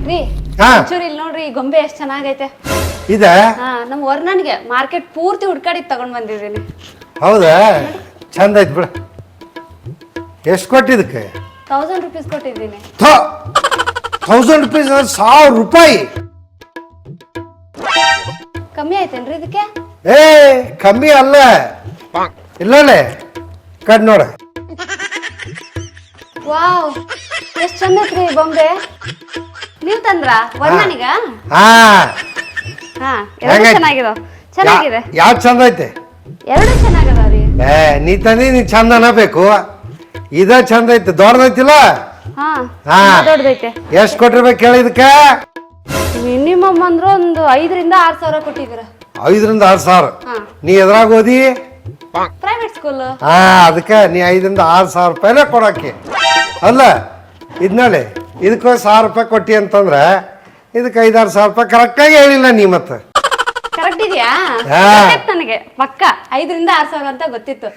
ರೀ ಹಾ ಒಂಚೂರು ಇಲ್ಲಿ ನೋಡ್ರಿ ಈ ಗೊಂಬೆ ಎಷ್ಟು ಚೆನ್ನಾಗೈತೆ. ಇದ ಹಾ ನಮ್ಮ ವರ್ಣನ್ಗೆ ಮಾರ್ಕೆಟ್ ಪೂರ್ತಿ ಹುಡ್ಕಾಡಿ ತಗೊಂಡ್ ಬಂದಿದ್ದೀನಿ. ಹೌದಾ ಚಂದ ಐತ್ ಬಿಡ. ಎಷ್ಟು ಕೊಟ್ಟಿದ್ದಕ್ಕೆ? 1000 ರೂಪೀಸ್ ಕೊಟ್ಟಿದ್ದೀನಿ. 1000 ರೂಪೀಸ್ 1000 ರೂಪಾಯಿ ಕಮ್ಮಿ ಆಯ್ತೇನ್ರಿ ಇದಕ್ಕೆ? ಏ ಕಮ್ಮಿ ಅಲ್ಲ ಇಲ್ಲೇ ಕಡ್ ನೋಡ. ವಾವ್ ಎಷ್ಟು ಚಂದ ಐತ್ರಿ ಗೊಂಬೆ. ನೀವ್ ತಂದ್ರ ವರ್ಣನಿಗ? ಹಾ ಹಾ ಎರಡು ಚೆನ್ನಾಗಿದೆ. ಚೆನ್ನಾಗಿದೆ. ಯಾವ್ದು ಚಂದ ಐತೆ? ಎರಡು ಚೆನ್ನಾಗದಾವ್ರಿ. ಏ ನೀ ತಂದಿ ನೀ ಚಂದ ಅನ್ನಬೇಕು. ಇದ ಚಂದ ಐತೆ ದೊಡ್ಡದೈತಿಲ್ಲ. ಹಾ ಹಾ ದೊಡ್ಡದೈತೆ. ಎಷ್ಟು ಕೊಟ್ಟಿರ್ಬೇಕು ಹೇಳಿ ಇದಕ್ಕೆ? ಮಿನಿಮಮ್ ಅಂದ್ರೆ ಒಂದು 5 ರಿಂದ 6 ಸಾವಿರ ಕೊಟ್ಟಿದ್ದೀರ. 5 ರಿಂದ 6 ಸಾವಿರ. ಹಾ ನೀ ಎದ್ರಾಗ ಓದಿ? Private school. ಹಾ ಅದಕ್ಕೆ ನೀ 5 ರಿಂದ 6 ಸಾವಿರ ರೂಪಾಯಿನೇ ಕೊಡಕ್ಕೆ ಅಲ್ಲ. ಇದ್ನಲ್ಲಿ ಇದಕ್ಕೆ 1000 ರೂಪಾಯಿ ಕೊಟ್ಟಿ ಅಂತಂದ್ರೆ ಇದಕ್ಕೆ 5-6 ಸಾವಿರ ರೂಪಾಯಿ ಕರೆಕ್ಟಾಗಿ ಹೇಳಿಲ್ಲ ನೀ ಮತ್ತೆ. ಕರೆಕ್ಟ್ ಇದೆಯಾ? ಹಾ. ನನಗೆ ಪಕ್ಕ 5 ರಿಂದ 6 ಸಾವಿರ ಅಂತ ಗೊತ್ತಿತ್ತು.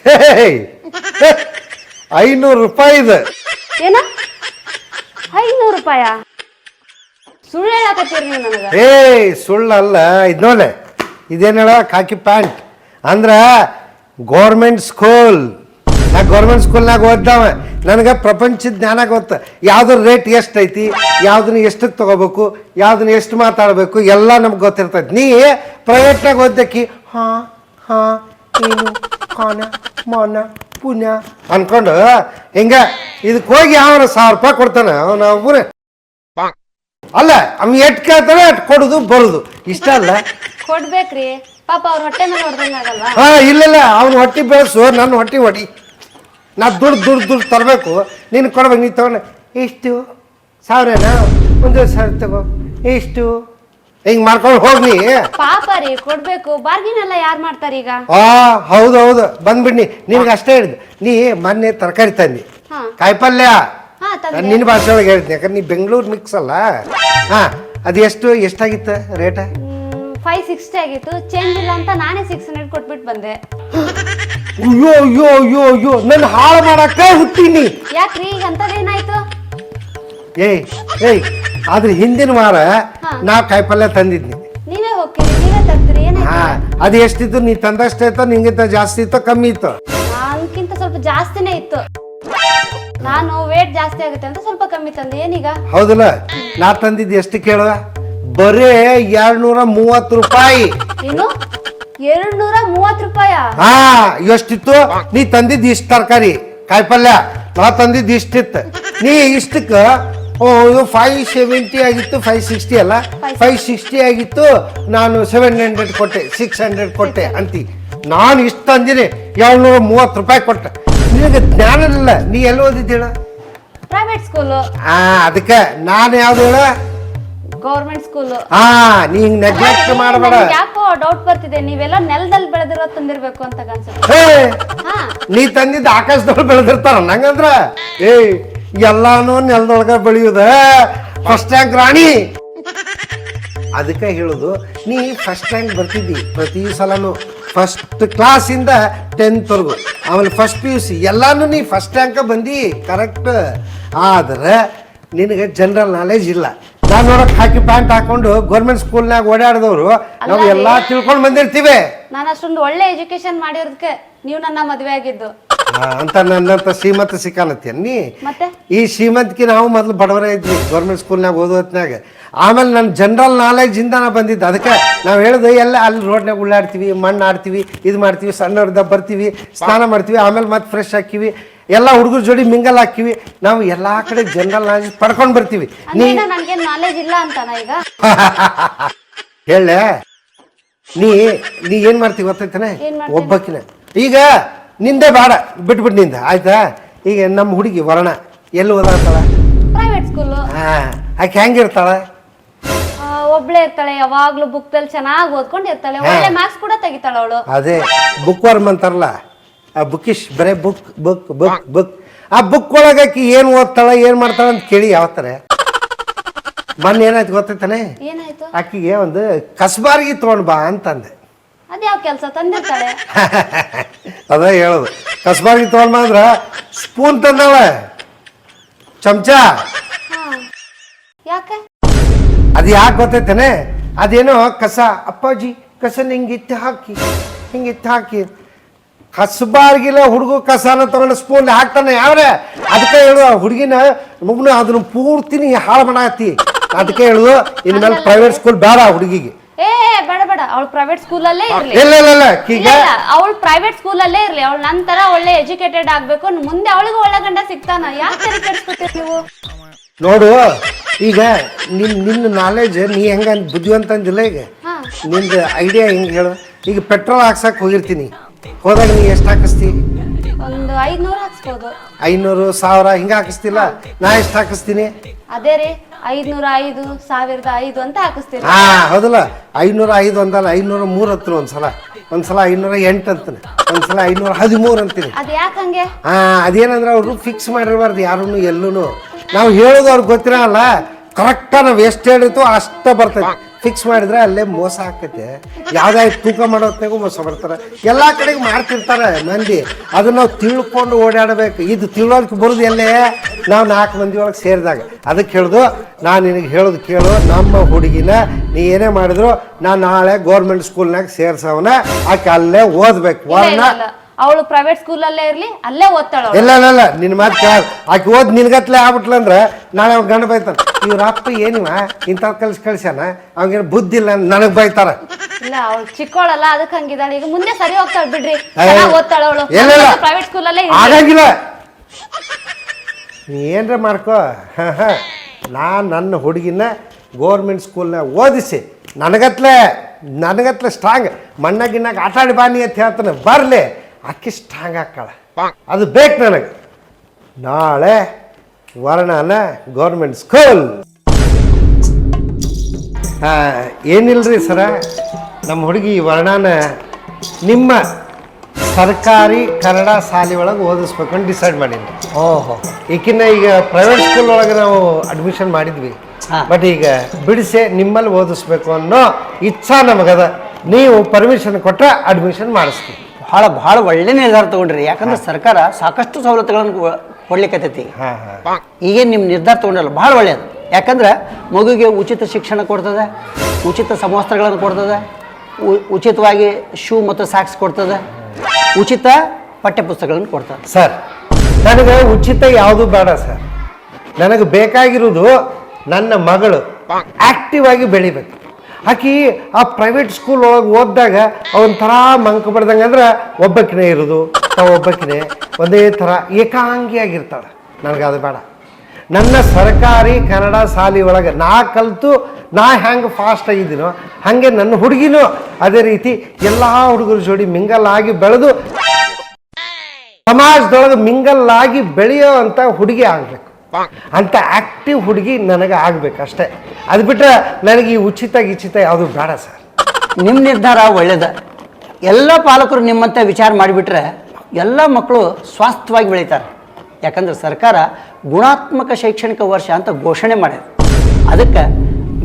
500 ರೂಪಾಯಿ ಇದು. ಏನ 500 ರೂಪಾಯ? ಸುಳ್ಳು ಹೇಳಕತ್ತೀರಿ ನೀವು ನನಗೆ. ಸುಳ್ಳಲ್ಲ. ಇದ್ನೋಲೆ ಇದೇನು ಹೇಳ ಕಾಕಿ ಪ್ಯಾಂಟ್ ಅಂದ್ರ ಗೌರ್ಮೆಂಟ್ ಸ್ಕೂಲ್. ನಾ ಗೌರ್ಮೆಂಟ್ ಸ್ಕೂಲ್ನಾಗ ಓದ್ದಾವ. ನನಗೆ ಪ್ರಪಂಚದ ಜ್ಞಾನ ಗೊತ್ತ. ಯಾವ್ದ್ರ ರೇಟ್ ಎಷ್ಟೈತಿ, ಯಾವ್ದನ್ನ ಎಷ್ಟಕ್ಕೆ ತಗೋಬೇಕು, ಯಾವ್ದನ್ನ ಎಷ್ಟು ಮಾತಾಡಬೇಕು ಎಲ್ಲ ನಮ್ಗೆ ಗೊತ್ತಿರ್ತೈತಿ. ನೀ ಪ್ರೈವೇಟ್ನಾಗ ಓದ್ದಕ್ಕಿ ಹಾ ಹಾ ಏನು ಖಾನ ಮಾನ ಪುಣ್ಯ ಅನ್ಕೊಂಡು ಹಿಂಗ ಇದಕ್ಕೆ ಹೋಗಿ ಯಾವ 1000 ರೂಪಾಯಿ ಕೊಡ್ತಾನೆ ಅವನ ಒಬ್ಬರೇ. ಅಲ್ಲ ಅವ್ ಎಟ್ ಕೇಳ್ತಾನೆ ಅಟ್ ಕೊಡುದು ಬರುದು ಇಷ್ಟ ಅಲ್ಲ. ಕೊಡ್ಬೇಕ್ರಿ ಪಾಪ ಅವ್ರ ಹೊಟ್ಟೆ ಮೇಲೆ ಹೊಡೆದಂಗಾಗಲ್ವಾ? ಹಾ ಇಲ್ಲ ಅವ್ನ ಹೊಟ್ಟಿ ಬೆಳೆಸು ನನ್ನ ಹೊಟ್ಟಿ ಹೊಡಿ. ನಾ ದುಡ್ಡು ತರಬೇಕು ನೀನು ಕೊಡ್ಬೇಕು. ನೀ ತಗೊಂಡ ಇಷ್ಟು 1000ನಾ 1,000 ತಗೋ ಇಷ್ಟು ಹಿಂಗ್ ಮಾಡ್ಕೊಂಡು ಹೋಗ್ನಿ. ಪಾಪ ರೀ ಕೊಡ್ಬೇಕು. ಬಾರ್ಗಿನ್ ಎಲ್ಲ ಯಾರು ಮಾಡ್ತಾರ ಈಗ? ಹೌದು ಬಂದ್ಬಿಡ್ನಿ. ನಿನ್ಗೆ ಅಷ್ಟೇ ಹೇಳಿದ್. ನೀ ಮೊನ್ನೆ ತರಕಾರಿ ತಂದಿ ಹಾ. ಕಾಯಿಪಲ್ಯ ಹಾ ತಂದೆ. ನಿನ್ನ ಭಾಷೆ ಒಳಗೆ ಹೇಳ್ತೀನಿ ಯಾಕಂದ್ರೆ ನೀ ಬೆಂಗಳೂರು ಮಿಕ್ಸ್ ಅಲ್ಲ. ಹಾ ಅದು ಎಷ್ಟಾಗಿತ್ತು ರೇಟ? 560 ಆಗಿತ್ತು. ಚೇಂಜ್ ಇಲ್ಲ ಅಂತ ನಾನೇ 600 ಕೊಟ್ಬಿಟ್ಟು ಬಂದೆ. ಅಯ್ಯೋ ನನ್ನ ಹಾಳು ಮಾಡಕ್ಕ ಹುಟ್ಟಿನಿ. ಯಾಕ್ರಿ ಈಗ ಅಂತದೇನಾಯ್ತು? ಏಯ್ ಆದ್ರೆ ಹಿಂದಿನ ವಾರ ನಾವು ಕಾಯಿಪಲ್ಯ ತಂದಿದ್ನಿ. ನೀವೇ ಹೋಗ್ತೀರಿ ನೀವೇ ತರ್ತೀರಿ ಏನಾಯ್ತು? ಹಾ ಅದು ಎಷ್ಟಿತ್ತು? ನೀ ತಂದಷ್ಟೇ ಇತ್ತು ನಿಂಗಿಂತ ಜಾಸ್ತಿ ಇತ್ತು ಕಮ್ಮಿ ಇತ್ತು? ನನ್ಕಿಂತ ಸ್ವಲ್ಪ ಜಾಸ್ತಿನೇ ಇತ್ತು. ನಾನು ವೇಟ್ ಜಾಸ್ತಿ ಆಗುತ್ತೆ ಅಂತ ಸ್ವಲ್ಪ ಕಮ್ಮಿ ತಂದೆ. ಏನೀಗ? ಹೌದಲ್ಲ ನಾ ತಂದಿದ್ದು ಎಷ್ಟು ಕೇಳುವ? ಬರೇ 230 ರೂಪಾಯಿ. ಏನು 230 ರೂಪಾಯ? ಹಾ ಎಷ್ಟಿತ್ತು? ನೀ ತಂದಿದ್ದು ಇಷ್ಟು ತರಕಾರಿ ಕಾಯಿಪಲ್ಯ, ನಾ ತಂದಿದ್ದು ಇಷ್ಟಿತ್ತು. ನೀ ಇಷ್ಟಕ್ಕ 570 ಆಗಿತ್ತು, 560 ಅಲ್ಲ 560 ಆಗಿತ್ತು. ನಾನು 700 ಕೊಟ್ಟೆ, 600 ಕೊಟ್ಟೆ ಅಂತಿ. ನಾನು ಇಷ್ಟು ತಂದಿನಿ 230 ರೂಪಾಯಿ ಕೊಟ್ಟೆ. ನಿನಗೆ ಜ್ಞಾನ ಇಲ್ಲ. ನೀ ಎಲ್ಲಿ ಓದಿದ್ದೀಳ? Private school. ಅದಕ್ಕೆ ನಾನು ಯಾವ್ದು ಹೇಳ? Government school. ನೀ ಹಿಂಗ್ ನೆಗ್ಲೆಕ್ಟ್ ಮಾಡಬೇಡ. ಯಾಕೋ ಡೌಟ್ ಬರ್ತಿದೆ. ನೀವೆಲ್ಲ ನೆಲದಲ್ಲಿ ಬೆಳೆದಿರೋ ತಂದಿರ್ಬೇಕು ಅಂತ ಅನ್ಸುತ್ತೆ. ನೀ ತಂದಿದ್ದ ಆಕಾಶದೊಳಗೆ ಬೆಳೆದಿರ್ತಾರ ನಂಗಂದ್ರ. ಎಲ್ಲಾನು ನೆಲದೊಳಗ ಬೆಳೆಯುದ ಫಸ್ಟ್ ರ್ಯಾಂಕ್ ರಾಣಿ. ಅದಕ್ಕೆ ಹೇಳುದು ನೀ ಫಸ್ಟ್ ರ್ಯಾಂಕ್ ಬರ್ತಿದ್ದಿ ಪ್ರತಿ ಸಲನು. ಫಸ್ಟ್ ಕ್ಲಾಸಿಂದ 10th ವರೆಗೂ, ಆಮೇಲೆ ಫಸ್ಟ್ PUC ಎಲ್ಲಾನು ನೀ ಫಸ್ಟ್ ರ್ಯಾಂಕ್ ಬಂದಿ ಕರೆಕ್ಟ್. ಆದ್ರೆ ನಿನಗೆ ಜನರಲ್ ನಾಲೆಜ್ ಇಲ್ಲ. ನಾನು ನೋಡಕ್ ಹಾಕಿ ಪ್ಯಾಂಟ್ ಹಾಕೊಂಡು ಗೌರ್ಮೆಂಟ್ ಸ್ಕೂಲ್ನಾಗ ಓಡಾಡಿದವರು ನಾವು ಎಲ್ಲಾ ತಿಳ್ಕೊಂಡು ಬಂದಿರ್ತೀವಿ. ನಾನು ಅಷ್ಟೊಂದು ಒಳ್ಳೆ ಎಜುಕೇಶನ್ ಮಾಡಿರೋದಕ್ಕೆ ನೀವು ನನ್ನ ಮದುವೆ ಆಗಿದ್ದು ಅಂತ. ನನ್ನಂತ ಶ್ರೀಮಂತ ಸಿಕ್ಕಾಲತ್ತೀಯ ನೀ. ಮತ್ತೆ ಈ ಶ್ರೀಮಂತಿಗೆ ನಾವು ಮೊದಲು ಬಡವರೇ ಇದ್ವಿ ಗೌರ್ಮೆಂಟ್ ಸ್ಕೂಲ್ನಾಗ ಓದೋತ್ನಾಗ. ಆಮೇಲೆ ನನ್ನ ಜನರಲ್ ನಾಲೆಜ್ ಇಂದ ನಾ ಬಂದಿದ್ದು. ಅದಕ್ಕೆ ನಾವು ಹೇಳುದು ಎಲ್ಲ ಅಲ್ಲಿ ರೋಡ್ನಾಗ ಉಳ್ಳಾಡ್ತೀವಿ, ಮಣ್ಣು ಆಡ್ತೀವಿ, ಇದು ಮಾಡ್ತೀವಿ, ಸಣ್ಣವ್ರದ ಬರ್ತೀವಿ, ಸ್ನಾನ ಮಾಡ್ತೀವಿ, ಆಮೇಲೆ ಮತ್ತೆ ಫ್ರೆಶ್ ಹಾಕಿವಿ, ಎಲ್ಲ ಹುಡುಗರ ಜೋಡಿ ಮಿಂಗಲ್ ಹಾಕಿವಿ. ನಾವು ಎಲ್ಲಾ ಕಡೆ ಜನರಲ್ ನಾಲೆಜ್ ಪಡ್ಕೊಂಡು ಬರ್ತೀವಿ. ನನಗೆ ನಾಲೆಜ್ ಇಲ್ಲ ಅಂತಾನ ಈಗ? ಹೇಳ ನೀ ಏನ್ ಮಾಡ್ತೀವಿ ಗೊತ್ತೈತಾನೆ? ಒಬ್ಬಕಿನ ಈಗ ನಿಂದೆ ಬೇಡ ಬಿಟ್ಬಿಟ್ಟು ನಿಂದ ಆಯ್ತಾ. ಈಗ ನಮ್ಮ ಹುಡುಗಿ ವರ್ಣ ಎಲ್ಲಿ ಓದಾಡ್ತಾಳ? Private school. ಆಕೆ ಹೆಂಗಿರ್ತಾಳ? ಒಬ್ಳೆ ಇರ್ತಾಳೆ. ಯಾವಾಗ್ಲೂ ಬುಕ್ ದಲ್ಲಿ ಚೆನ್ನಾಗಿ ಓದ್ಕೊಂಡು ಇರ್ತಾಳೆ. ಒಳ್ಳೆ ಮಾರ್ಕ್ಸ್ ಕೂಡ ತೆಗಿತಾಳ ಅವಳು. ಅದೇ ಬುಕ್ ವರ್ಮ್ ಅಂತಾರಲ್ಲ, ಆ ಬುಕ್ಕಿಶ್ ಬರೇ ಬುಕ್ ಬುಕ್ ಬುಕ್ ಬುಕ್. ಆ ಬುಕ್ ಒಳಗಾಕಿ ಏನ್ ಓದ್ತಾಳ ಏನ್ ಮಾಡ್ತಾಳ ಅಂತ ಕೇಳಿ ಯಾವತ್ತರ ಮೊನ್ನೆ ಏನಾಯ್ತು ಗೊತ್ತೈತಾನೆ? ಏನಾಯ್ತು? ಆಕಿಗೆ ಒಂದು ಕಸ್ಬಾರ್ಗಿ ತಗೊಂಡ್ ಬಾ ಅಂತಂದೆ. ಅದ್ಯಾವ ಕೆಲಸ ತಂದಿರ್ತಾಳೆ? ಅದ ಹೇಳೋದು. ಕಸ್ಬಾರ್ಗಿ ತಗೊಂಡ್ ಬಾ ಅಂದ್ರ ಸ್ಪೂನ್ ತಂದಾಳ, ಚಮಚ. ಯಾಕೆ? ಅದು ಯಾಕೆ ಗೊತ್ತೈತೇನೆ, ಅದೇನೋ ಕಸ ಅಪ್ಪಾಜಿ ಕಸನ ಹಿಂಗೆ ಎತ್ತಿ ಹಾಕಿ ಕಸಬಾರ್ಗಿಲ್ಲ ಹುಡುಗ ಕಸನ ತಗೊಂಡು ಸ್ಪೂನ್ ಹಾಕ್ತಾನೆ ಯಾವ್ರೆ. ಅದಕ್ಕೆ ಹೇಳುವ ಹುಡುಗಿನ ಮಗನ ಅದನ್ನ ಪೂರ್ತಿನಿ ಹಾಳು ಮಾಡಾತಿ. ಅದಕ್ಕೆ ಹೇಳುದು ಇನ್ಮೇಲೆ ಪ್ರೈವೇಟ್ ಸ್ಕೂಲ್ ಬೇಡ ಹುಡುಗಿಗೆ. ಏ ಬೇಡ ಅವಳು ಪ್ರೈವೇಟ್ ಸ್ಕೂಲಲ್ಲೇ ಇರ್ಲಿ. ಇಲ್ಲ ಈಗ ಅವಳು ಪ್ರೈವೇಟ್ ಸ್ಕೂಲಲ್ಲೇ ಇರ್ಲಿ. ಅವಳು ನಂತರ ಒಳ್ಳೆ ಎಜುಕೇಟೆಡ್ ಆಗ್ಬೇಕು, ಮುಂದೆ ಅವಳಿಗೂ ಒಳ್ಳೆ ಗಂಡ ಸಿಗ್ತಾನ. ಯಾಕೆ ತಲೆ ಕೆಡಿಸ್ಕೊತೀರಿ ನೀವು? ನೋಡು, ಈಗ ನಿನ್ನ ನಾಲೆಜ್ ನೀ ಹೆಂಗ ಬುದ್ಧಿವಂತ ಅಂದಿಲ್ಲ. ಈಗ ನಿಂದು ಐಡಿಯಾ ಹೆಂಗೆ ಹೇಳು. ಈಗ ಪೆಟ್ರೋಲ್ ಹಾಕ್ಸಕ್ ಹೋಗಿರ್ತೀನಿ, ಹೋದಾಗ ನೀ ಎಷ್ಟು ಹಾಕಿಸ್ತಿ? ಒಂದು 500 ಹಾಕ್ಸ್ಬೋದು. 500 1000 ಹಿಂಗೆ ಹಾಕಿಸ್ತಿಲ್ಲ. ನಾ ಎಷ್ಟು ಹಾಕಿಸ್ತೀನಿ? ಅದೇ ರೀ 505 1005 ಅಂತ ಹಾಕಿಸ್ತೀರಿ. ಹೌದಲ್ಲ. 505 ಅಂದಲ್ಲ, 503 ಹತ್ರ ಒಂದ್ಸಲ 508 ಅಂತಾನೆ, ಒಂದ್ಸಲ 513 ಅಂತೀನಿ. ಅದ್ ಯಾಕಂಗೆ? ಅದೇನಂದ್ರೆ ಅವರು ಫಿಕ್ಸ್ ಮಾಡಿರಬಾರ್ದು ಯಾರೂ ಎಲ್ಲೂ. ನಾವು ಹೇಳೋದು ಅವ್ರಿಗೆ ಗೊತ್ತಿರಲ್ಲ. ಕರೆಕ್ಟಾಗಿ ನಾವು ಎಷ್ಟು ಹೇಳಿತ್ತು ಅಷ್ಟ ಬರ್ತೈತೆ. ಫಿಕ್ಸ್ ಮಾಡಿದ್ರೆ ಅಲ್ಲೇ ಮೋಸ ಆಕೈತೆ. ಯಾವ್ದಾಯ್ತು ತೂಕ ಮಾಡೋತ್ನಾಗೂ ಮೋಸ ಬರ್ತಾರೆ. ಎಲ್ಲ ಕಡೆಗೆ ಮಾಡ್ತಿರ್ತಾರೆ ಮಂದಿ. ಅದನ್ನ ನಾವು ತಿಳ್ಕೊಂಡು ಓಡಾಡಬೇಕು. ಇದು ತಿಳೋದಕ್ಕೆ ಬರೋದು ಎಲ್ಲೇ ನಾವು 4 ಮಂದಿ ಒಳಗೆ ಸೇರಿದಾಗ. ಅದಕ್ಕೆ ಹೇಳುದು, ನಾನು ನಿನಗೆ ಹೇಳೋದು ಕೇಳು. ನಮ್ಮ ಹುಡುಗಿನ ನೀ ಏನೇ ಮಾಡಿದ್ರು ನಾನು ನಾಳೆ ಗೌರ್ಮೆಂಟ್ ಸ್ಕೂಲ್ನಾಗ ಸೇರ್ಸವನ. ಆಕೆ ಅಲ್ಲೇ ಓದ್ಬೇಕು. ಅವಳು ಪ್ರೈವೇಟ್ ಸ್ಕೂಲಲ್ಲೇ ಇರ್ಲಿ, ಅಲ್ಲೇ ಓದ್ತಾಳ. ಇಲ್ಲ ನಿನ್ನ ಮಾತು ಕೇಳ. ಆಕೆ ಓದ್ ನಿನ್ಗತ್ಲೆ ಆಗ್ಬಿಟ್ಲಂದ್ರೆ ನಾಳೆ ಅವ್ನು ಗಂಡ ಬೈತಾನ. ಇವ್ರ ಅಪ್ಪ ಏನಿವ ಇಂಥ ಕಳ್ಸ್ಯಾನ, ಅವಾಗೇನು ಬುದ್ಧಿ ಇಲ್ಲ ನನಗೆ ಬೈತಾರ. ಇಲ್ಲ ಅವಳು ಚಿಕ್ಕವಳಲ್ಲ, ಅದಕ್ಕೆ ಹಂಗಿದ್ದಾಳೆ. ಈಗ ಮುಂದೆ ಸರಿ ಹೋಗ್ತಾಳ ಬಿಡ್ರಿ, ಓದ್ತಾಳ ಅವಳು. ಪ್ರೈವೇಟ್ ಸ್ಕೂಲಲ್ಲೇ ಆಗಂಗಿಲ್ಲ. ನೀ ಏನ್ರ ಮಾಡ್ಕೋ. ನನ್ನ ಹುಡುಗಿನ ಗೋರ್ಮೆಂಟ್ ಸ್ಕೂಲ್ನಾಗ ಓದಿಸಿ ನನಗತ್ಲೆ ಸ್ಟ್ರಾಂಗ್ ಮಣ್ಣಾಗಿನ್ನಾಗ ಆಟ ಆಡಿ ಬಾನಿ ಅಂತ ಹೇಳ್ತಾನೆ. ಬರಲಿ, ಅಕ್ಕಿ ಸ್ಟ್ರಾಂಗ್ ಹಾಕಳ. ಅದು ಬೇಕು ನನಗೆ. ನಾಳೆ ವರ್ಣನ ಗೌರ್ಮೆಂಟ್ ಸ್ಕೂಲ್. ಏನಿಲ್ರಿ ಸರ, ನಮ್ಮ ಹುಡುಗಿ ವರ್ಣನ ನಿಮ್ಮ ಸರ್ಕಾರಿ ಕನ್ನಡ ಶಾಲೆ ಒಳಗೆ ಓದಿಸ್ಬೇಕು ಅಂತ ಡಿಸೈಡ್ ಮಾಡೀನಿ. ಓಹೋ, ಈಗಿನ ಈಗ ಪ್ರೈವೇಟ್ ಸ್ಕೂಲ್ ಒಳಗೆ ನಾವು ಅಡ್ಮಿಷನ್ ಮಾಡಿದ್ವಿ. ಬಟ್ ಈಗ ಬಿಡಿಸಿ ನಿಮ್ಮಲ್ಲಿ ಓದಿಸ್ಬೇಕು ಅನ್ನೋ ಇಚ್ಛಾ ನಮಗದ. ನೀವು ಪರ್ಮಿಷನ್ ಕೊಟ್ಟರೆ ಅಡ್ಮಿಷನ್ ಮಾಡಿಸ್ತೀವಿ. ಭಾಳ ಒಳ್ಳೆ ನಿರ್ಧಾರ ತಗೊಂಡ್ರಿ. ಯಾಕಂದ್ರೆ ಸರ್ಕಾರ ಸಾಕಷ್ಟು ಸವಲತ್ತುಗಳನ್ನು ಕೊಡ್ಲಿಕ್ಕತ್ತೈತಿ. ಈಗೇನು ನಿಮ್ಮ ನಿರ್ಧಾರ ತಗೊಂಡಲ್ಲ, ಭಾಳ ಒಳ್ಳೆಯದು. ಯಾಕಂದ್ರೆ ಮಗುಗೆ ಉಚಿತ ಶಿಕ್ಷಣ ಕೊಡ್ತದೆ, ಉಚಿತ ಸಮವಸ್ತ್ರಗಳನ್ನು ಕೊಡ್ತದೆ, ಉಚಿತವಾಗಿ ಶೂ ಮತ್ತು ಸಾಕ್ಸ್ ಕೊಡ್ತದೆ, ಉಚಿತ ಪಠ್ಯಪುಸ್ತಕಗಳನ್ನು ಕೊಡ್ತದೆ. ಸರ್, ನನಗೆ ಉಚಿತ ಯಾವುದು ಬೇಡ ಸರ್. ನನಗೆ ಬೇಕಾಗಿರೋದು ನನ್ನ ಮಗಳು ಆಕ್ಟಿವ್ ಆಗಿ ಬೆಳಿಬೇಕು. ಆಕಿ ಆ ಪ್ರೈವೇಟ್ ಸ್ಕೂಲ್ ಒಳಗೆ ಓದಿದಾಗ ಒಂಥರ ಮಂಕ ಬಡ್ದಂಗೆ, ಅಂದ್ರೆ ಒಬ್ಬಕಿನೇ ಇರೋದು, ಒಬ್ಬಕಿನೇ ಒಂದೇ ಥರ ಏಕಾಂಗಿಯಾಗಿರ್ತಾಳೆ. ನನಗೆ ಅದು ಬೇಡ. ನನ್ನ ಸರ್ಕಾರಿ ಕನ್ನಡ ಶಾಲೆ ಒಳಗೆ ನಾ ಕಲಿತು ನಾ ಹೆಂಗೆ ಫಾಸ್ಟ್ ಆಗಿದ್ದೀನೋ ಹಾಗೆ ನನ್ನ ಹುಡುಗಿನೂ ಅದೇ ರೀತಿ ಎಲ್ಲ ಹುಡುಗರ ಜೋಡಿ ಮಿಂಗಲ್ ಆಗಿ ಬೆಳೆದು ಸಮಾಜದೊಳಗೆ ಮಿಂಗಲ್ ಆಗಿ ಬೆಳೆಯೋ ಅಂತ ಹುಡುಗಿ ಆಗಬೇಕು. ಅಂತ ಆಕ್ಟಿವ್ ಹುಡುಗಿ ನನಗೆ ಆಗ್ಬೇಕು ಅಷ್ಟೇ. ಅದು ಬಿಟ್ಟರೆ ನನಗೆ ಈ ಉಚಿತ ಯಾವುದು ಬೇಡ ಸರ್. ನಿಮ್ಮ ನಿರ್ಧಾರ ಒಳ್ಳೇದ. ಎಲ್ಲ ಪಾಲಕರು ನಿಮ್ಮಂತೆ ವಿಚಾರ ಮಾಡಿಬಿಟ್ರೆ ಎಲ್ಲ ಮಕ್ಕಳು ಸ್ವಾಸ್ಥ್ಯವಾಗಿ ಬೆಳೀತಾರೆ. ಯಾಕಂದ್ರೆ ಸರ್ಕಾರ ಗುಣಾತ್ಮಕ ಶೈಕ್ಷಣಿಕ ವರ್ಷ ಅಂತ ಘೋಷಣೆ ಮಾಡಿದೆ. ಅದಕ್ಕೆ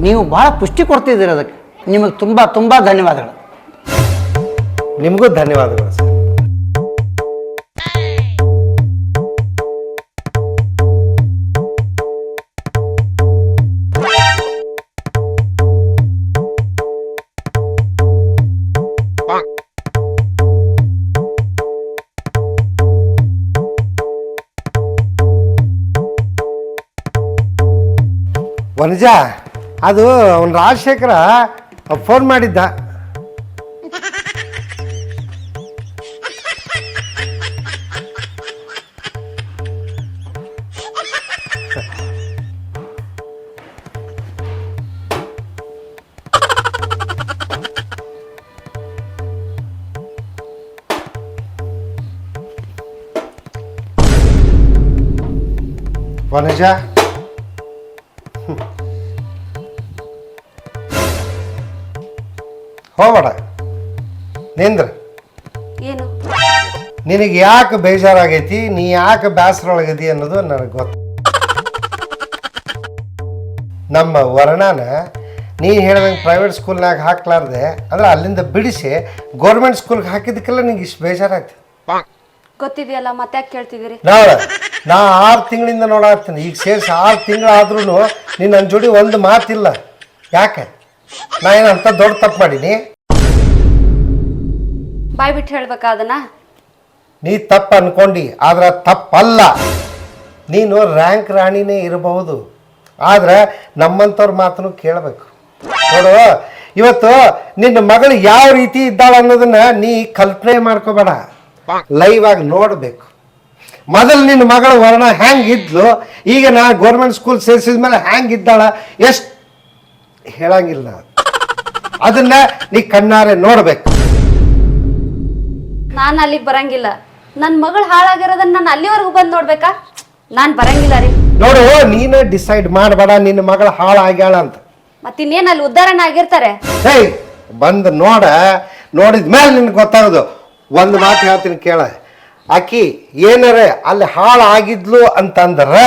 ನೀವು ಭಾಳ ಪುಷ್ಟಿ ಕೊಡ್ತಿದ್ದೀರಿ. ಅದಕ್ಕೆ ನಿಮಗೆ ತುಂಬ ಧನ್ಯವಾದಗಳು. ನಿಮಗೂ ಧನ್ಯವಾದಗಳು ಸರ್. ವನಜ, ಅದು ಅವನು ರಾಜಶೇಖರ ಫೋನ್ ಮಾಡಿದ್ದ. ವನಜ, ಹೋಗಬೇಡ, ನಿಂದ್ರ. ಏನು ನಿನಗೆ ಯಾಕೆ ಬೇಜಾರಾಗೈತಿ, ನೀ ಯಾಕೆ ಬೇಸರೊಳಗದಿ ಅನ್ನೋದು ನನಗೆ ಗೊತ್ತು. ನಮ್ಮ ವರ್ಣನ ನೀ ಹೇಳ್ದಂಗೆ ಪ್ರೈವೇಟ್ ಸ್ಕೂಲ್ನಾಗ ಹಾಕ್ಲಾರ್ದೆ ಅಂದ್ರೆ ಅಲ್ಲಿಂದ ಬಿಡಿಸಿ ಗೌರ್ಮೆಂಟ್ ಸ್ಕೂಲ್ಗೆ ಹಾಕಿದ್ದಕ್ಕೆಲ್ಲ ನಿಂಗೆ ಇಷ್ಟು ಬೇಜಾರಾಗ್ತದೆ. ಗೊತ್ತಿದೆಯಲ್ಲ, ಮತ್ತೆ ಯಾಕೆ ಕೇಳ್ತಿದ್ದೀರಿ? ನಾ 6 ತಿಂಗಳಿಂದ ನೋಡಾಕ್ತೀನಿ. ಈಗ ಸೇರಿಸಿ 6 ತಿಂಗಳಾದ್ರೂ ನೀನು ನನ್ನ ಜೋಡಿ ಒಂದು ಮಾತಿಲ್ಲ. ಯಾಕೆ ನಾ ಏನಂತ ದೊಡ್ಡ ತಪ್ಪು ಮಾಡೀನಿ? ಬಾಯ್ ಬಿಟ್ಟು ಹೇಳ್ಬೇಕಾ ಅದನ್ನ? ನೀ ತಪ್ಪು ಅನ್ಕೊಂಡಿ, ಆದ್ರೆ ತಪ್ಪಲ್ಲ. ನೀನು ರ್ಯಾಂಕ್ ರಾಣಿನೇ ಇರಬಹುದು, ಆದ್ರೆ ನಮ್ಮಂಥವ್ರ ಮಾತನ್ನು ಕೇಳಬೇಕು. ನೋಡು, ಇವತ್ತು ನಿನ್ನ ಮಗಳು ಯಾವ ರೀತಿ ಇದ್ದಾಳ ಅನ್ನೋದನ್ನ ನೀ ಕಲ್ಪನೆ ಮಾಡ್ಕೋಬೇಡ, ಲೈವ್ ಆಗಿ ನೋಡಬೇಕು. ಮೊದಲು ನಿನ್ನ ಮಗಳ ವರ್ಣ ಹೆಂಗಿದ್ಲು, ಈಗ ನಾ ಗೌರ್ಮೆಂಟ್ ಸ್ಕೂಲ್ ಸೇರಿಸಿದ ಮೇಲೆ ಹೆಂಗಿದ್ದಾಳ ಎಷ್ಟು ಹೇಳಂಗಿಲ್ಲ. ಅದನ್ನ ನೀ ಕಣ್ಣಾರೆ ನೋಡ್ಬೇಕು. ನಾನು ಅಲ್ಲಿಗೆ ಬರಂಗಿಲ್ಲ. ನನ್ನ ಮಗಳು ಹಾಳಾಗಿರೋದನ್ನ ನಾನು ಅಲ್ಲಿವರೆಗೂ ಬಂದು ನೋಡ್ಬೇಕಾ? ನಾನು ಬರಂಗಿಲ್ಲ ರೀ. ನೋಡು, ನೀನೇ ಡಿಸೈಡ್ ಮಾಡಬೇಡ ನಿನ್ನ ಮಗಳ ಹಾಳಾಗ್ಯಾಳ ಅಂತ. ಮತ್ತಿನ್ನೇನು ಅಲ್ಲಿ ಉದ್ಧಾರಣ ಆಗಿರ್ತಾರೆ? ಹೇಯ್, ಬಂದು ನೋಡಿದ ಮೇಲೆ ನಿನ್ಗೆ ಗೊತ್ತಾಗೋದು. ಒಂದು ಮಾತು ಹೇಳ್ತೀನಿ ಕೇಳ, ಆಕಿ ಏನಾರ ಅಲ್ಲಿ ಹಾಳಾಗಿದ್ಲು ಅಂತಂದ್ರೆ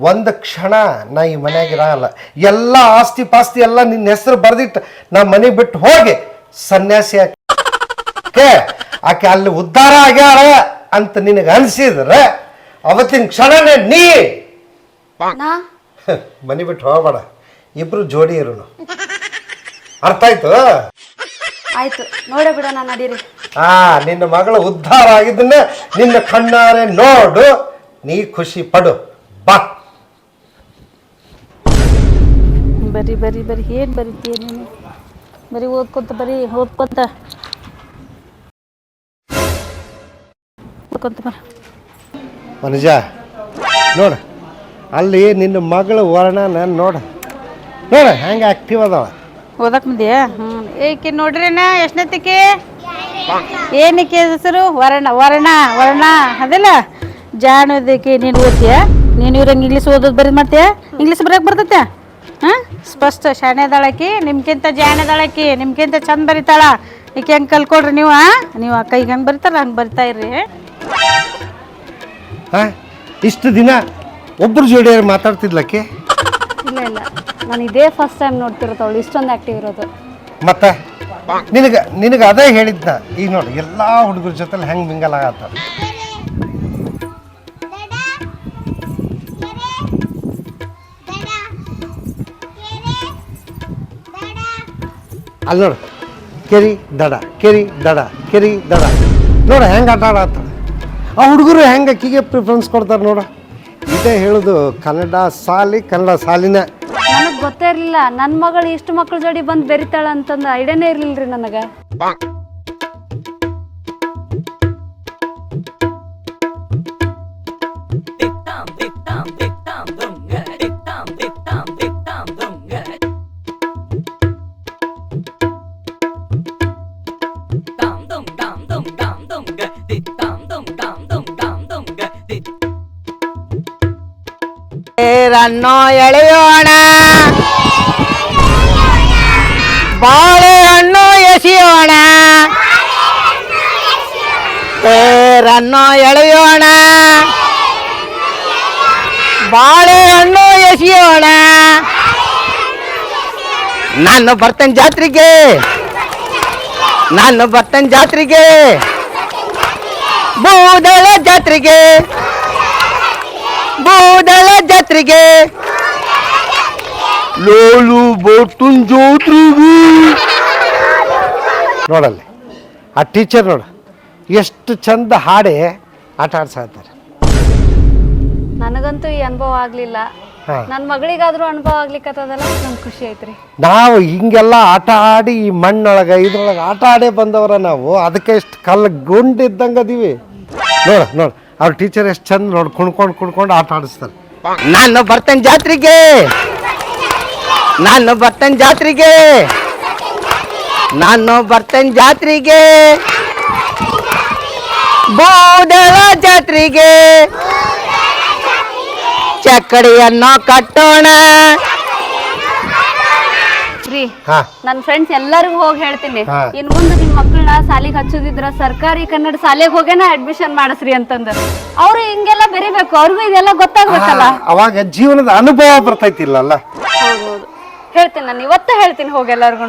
ಒಂದು ಕ್ಷಣ ನಾ ಈ ಮನೆಯಾಗಿರಲ್ಲ. ಎಲ್ಲ ಆಸ್ತಿ ಪಾಸ್ತಿ ಎಲ್ಲ ನಿನ್ನ ಹೆಸರು ಬರೆದಿಟ್ಟು ನಾ ಮನೆ ಬಿಟ್ಟು ಹೋಗಿ ಸನ್ಯಾಸಿ ಆಕೆ ಅಲ್ಲಿ ಉದ್ಧಾರ ಆಗ್ಯಾಳ ಅಂತ ನಿನಗೆ ಅನ್ಸಿದ್ರೆ ಅವತ್ತಿನ ಕ್ಷಣನೇ ನೀ ಮನೆ ಬಿಟ್ಟು ಹೋಗಬೇಡ. ಇಬ್ರು ಜೋಡಿ ಇರೋಣ. ಅರ್ಥ ಆಯ್ತು? ಆಯ್ತು, ನೋಡೇ ಬಿಡೋಣ, ನಡೀರಿ. ನಿನ್ನ ಮಗಳು ಉದ್ಧಾರ ಆಗಿದ್ದನ್ನ ನಿನ್ನ ಕಣ್ಣಾರೆ ನೋಡು, ನೀ ಖುಷಿ ಪಡು. ಬಾ. ಬರಿ ಬರಿ ಬರಿ ಏನು ಬರೀತೀಯ ನೀನು? ಬರೀ ಓದ್ಕೊಂತ ಬರ. ಮನುಜ ನೋಡ, ಅಲ್ಲಿ ನಿನ್ನ ಮಗಳ ವರ್ಣನ ನೋಡ ಹೆಂಗೆ ಆಕ್ಟಿವ್ ಅದಾವ. ಓದಕ್ ಬಂದ್ಯಾ? ಏಕೆ ನೋಡ್ರಿನ ಎಷ್ಟನೇತಿಕೆ? ಏನಕ್ಕೆ ಹೆಸರು? ವರ್ಣ ಅದಲ್ಲ ಜಾಣೋದಕ್ಕೆ. ನೀನು ಓದ್ತೀಯ? ನೀನು ಇವ್ರಂಗೆ ಇಂಗ್ಲೀಷ್ ಓದೋದು ಬರೀ ಮಾಡ್ತೀಯ? ಇಂಗ್ಲೀಷ್ ಬರೋಕೆ ಬರ್ತೈತೆ? ಹಾಂ, ಸ್ಪಷ್ಟ ಶಾಣೆದಾಳಕಿ, ನಿಮ್ಗಿಂತ ಜಾಣೆದಾಳಕಿ, ನಿಮ್ಗಿಂತ ಚಂದ ಬರಿತಾಳ. ಈಕೆ ಹೆಂಗೆ ಕಲ್ಕೊಡ್ರಿ ನೀವು. ನೀವು ಅಕ್ಕಗೆ ಹೆಂಗೆ ಬರಿತಾರ ಹಂಗೆ ಬರಿತಾ ಇರ್ರಿ. ಇಷ್ಟು ದಿನ ಒಬ್ಬರು ಜೋಡಿಯಾರು ಮಾತಾಡ್ತಿದ್ಲಕ್ಕೆ? ಇಲ್ಲ, ನಾನು ಇದೇ ಫಸ್ಟ್ ಟೈಮ್ ನೋಡ್ತಿರೋದು ಇಷ್ಟೊಂದು ಆಕ್ಟಿವ್ ಇರೋದು. ಮತ್ತೆ ನಿನಗೆ ಅದೇ ಹೇಳಿದ್ನ. ಈಗ ನೋಡಿ, ಎಲ್ಲ ಹುಡುಗರ ಜೊತೆ ಹೆಂಗೆ ಮಿಂಗಲ್ ಆಗತ್ತ. ಅಲ್ಲಿ ನೋಡು, ಕೆರಿ ದಡ ಕೆರಿ ದಡ ಕೆರಿ ದಡ ನೋಡ ಹೆಂಗೆ ಆಟ ಆಡತ್ತ. ಆ ಹುಡುಗರು ಹೆಂಗೆ ಅಕ್ಕಿಗೆ ಪ್ರಿಫರೆನ್ಸ್ ಕೊಡ್ತಾರೆ ನೋಡ. ಇದೇ ಹೇಳೋದು, ಕನ್ನಡ ಸಾಲಿನ. ನನಗೆ ಗೊತ್ತೇ ಇರಲಿಲ್ಲ ನನ್ನ ಮಗಳು ಇಷ್ಟು ಮಕ್ಕಳ ಜೋಡಿ ಬಂದು ಬೆರಿತಾಳ ಅಂತಂದು ಐಡಿಯಾನೇ ಇರಲಿಲ್ಲ ರೀ ನನಗೆ. ರನ್ನೋ ಎಳೆಯೋಣ, ಬಾಳೆಹಣ್ಣು ಎಸೆಯೋಣ. ರನ್ನೋ ಎಳೆಯೋಣ, ಬಾಳೆಹಣ್ಣು ಎಸೆಯೋಣ. ನಾನು ಬರ್ತೇನೆ ಜಾತ್ರೆಗೆ, ಬೂದಳ ಜಾತ್ರೆಗೆ, ಲೋಲು ಬೋಟುನ್ ಜೋತ್ರಿಗೆ. ನೋಡಲ್ಲಿ ಆ ಟೀಚರ್ ನೋಡು ಎಷ್ಟು ಚಂದ ಹಾಡಿ ಆಟ ಆಡ್ಸಾತಾರೆ. ನನಗಂತೂ ಈ ಅನುಭವ ಆಗ್ಲಿಲ್ಲ. ನನ್ನ ಮಗಳಿಗಾದ್ರೂ ಅನುಭವ ಆಗ್ಲಿಕ್ಕತ್ತದಲ್ಲ, ನಮ್ಗೆ ಖುಷಿ ಐತ್ರಿ. ನಾವು ಹಿಂಗೆಲ್ಲ ಆಟ ಆಡಿ ಈ ಮಣ್ಣೊಳಗೆ ಇದ್ರೊಳಗೆ ಆಟ ಆಡೇ ಬಂದವರ ನಾವು. ಅದಕ್ಕೆ ಎಷ್ಟು ಕಲ್ಲು ಗುಂಡಿದ್ದಂಗೆ ಅದೀವಿ. ನೋಡು ಅವ್ರ ಟೀಚರ್ ಎಷ್ಟು ಚಂದ ನೋಡಿ ಕುಣ್ಕೊಂಡು ಆಟ ಆಡಿಸ್ತಾರೆ. ನಾನು ಬರ್ತೇನೆ ಜಾತ್ರೆಗೆ, ಬೂದಳ ಜಾತ್ರೆಗೆ. ಚಕ್ಕಡಿಯನ್ನು ಕಟ್ಟೋಣ. ರೀ, ನನ್ನ ಫ್ರೆಂಡ್ಸ್ ಎಲ್ಲರಿಗೂ ಹೋಗಿ ಹೇಳ್ತೀನಿ, ಇನ್ ಮುಂದೆ ನಿಮ್ ಮಕ್ಕಳನ್ನ ಸಾಲಿಗೆ ಹಚ್ಚೋದಿದ್ರ ಸರ್ಕಾರಿ ಕನ್ನಡ ಶಾಲೆಗೆ ಹೋಗೇನ ಅಡ್ಮಿಷನ್ ಮಾಡಿಸ್ರಿ ಅಂತಂದ. ಅವ್ರು ಹಿಂಗೆಲ್ಲ ಬೆರಿಬೇಕು, ಅವ್ರಿಗೂ ಇದೆಲ್ಲ ಗೊತ್ತಾಗ್ಬೇಕಲ್ಲ. ಅವಾಗ ಜೀವನದ ಅನುಭವ ಬರ್ತೈತಿಲ್ಲ. ಹೌದು, ಹೇಳ್ತೀನಿ, ನಾನು ಇವತ್ತ ಹೇಳ್ತೀನಿ ಹೋಗಿ ಎಲ್ಲರಿಗೂ.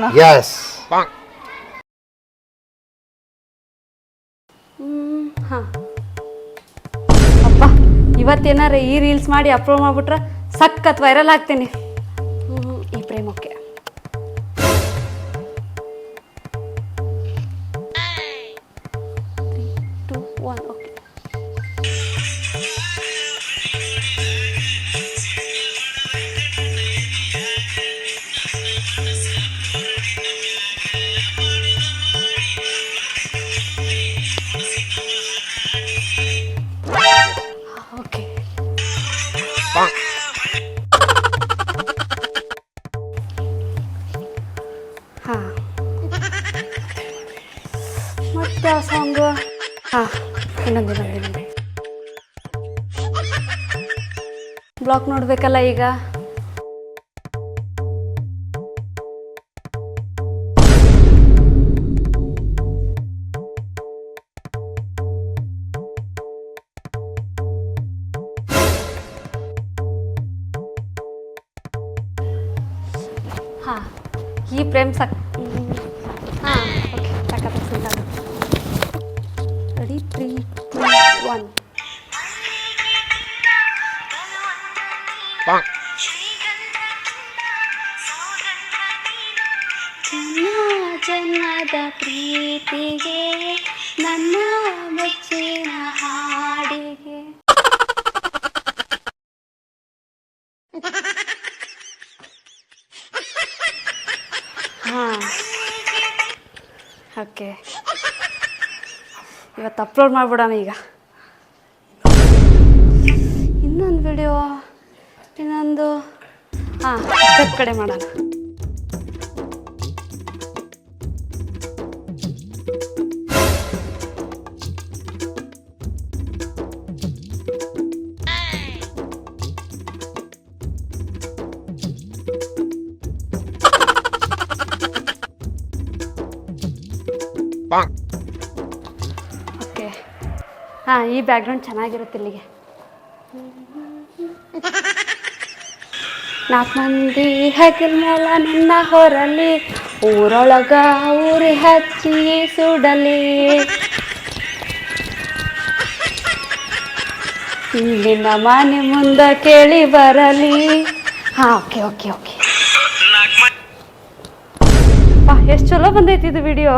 ಅಪ್ಪ, ಇವತ್ತೇನಾರ ಈ ರೀಲ್ಸ್ ಮಾಡಿ ಅಪ್ಲೋಡ್ ಮಾಡ್ಬಿಟ್ರೆ ಸಖತ್ ವೈರಲ್ ಆಗ್ತೀನಿ. ಈ ಪ್ರೇಮಕ್ಕೆ ಬ್ಲಾಗ್ ನೋಡ್ಬೇಕಲ್ಲ ಈಗ. ಹಾ, ಈ ಪ್ರೇಮ್ ಹಾ ಓಕೆ ಸಕ್ಕತ್ತಾಗಿ ರೆಡಿ 3 2 1. ಜನ್ಮದ ಪ್ರೀತಿಗೆ ನನ್ನ ಮೆಚ್ಚಿನ ಹಾಡಿಗೆ. ಹಾಂ ಓಕೆ, ಇವತ್ತು ಅಪ್ಲೋಡ್ ಮಾಡಿಬಿಡೋಣ ಈಗ. ಇನ್ನೊಂದು ವಿಡಿಯೋ, ಇನ್ನೊಂದು ಹಾಂ ಕಡೆ ಮಾಡೋಣ. ಓಕೆ ಹಾಂ, ಈ ಬ್ಯಾಕ್ಗ್ರೌಂಡ್ ಚೆನ್ನಾಗಿರುತ್ತೆ ಇಲ್ಲಿಗೆ. 4 ಮಂದಿ ಹೆಗಲ ಮೇಲ ನಿನ್ನ ಹೊರಲಿ, ಊರೊಳಗ ಊರಿ ಹಚ್ಚಿ ಸುಡಲಿ, ನಿನ್ನ ಮನೆ ಮುಂದೆ ಕೇಳಿ ಬರಲಿ. ಹಾಂ ಓಕೆ ಓಕೆ ಓಕೆ. ಎಷ್ಟು ಚಲೋ ಬಂದೈತಿ ಇದು ವಿಡಿಯೋ.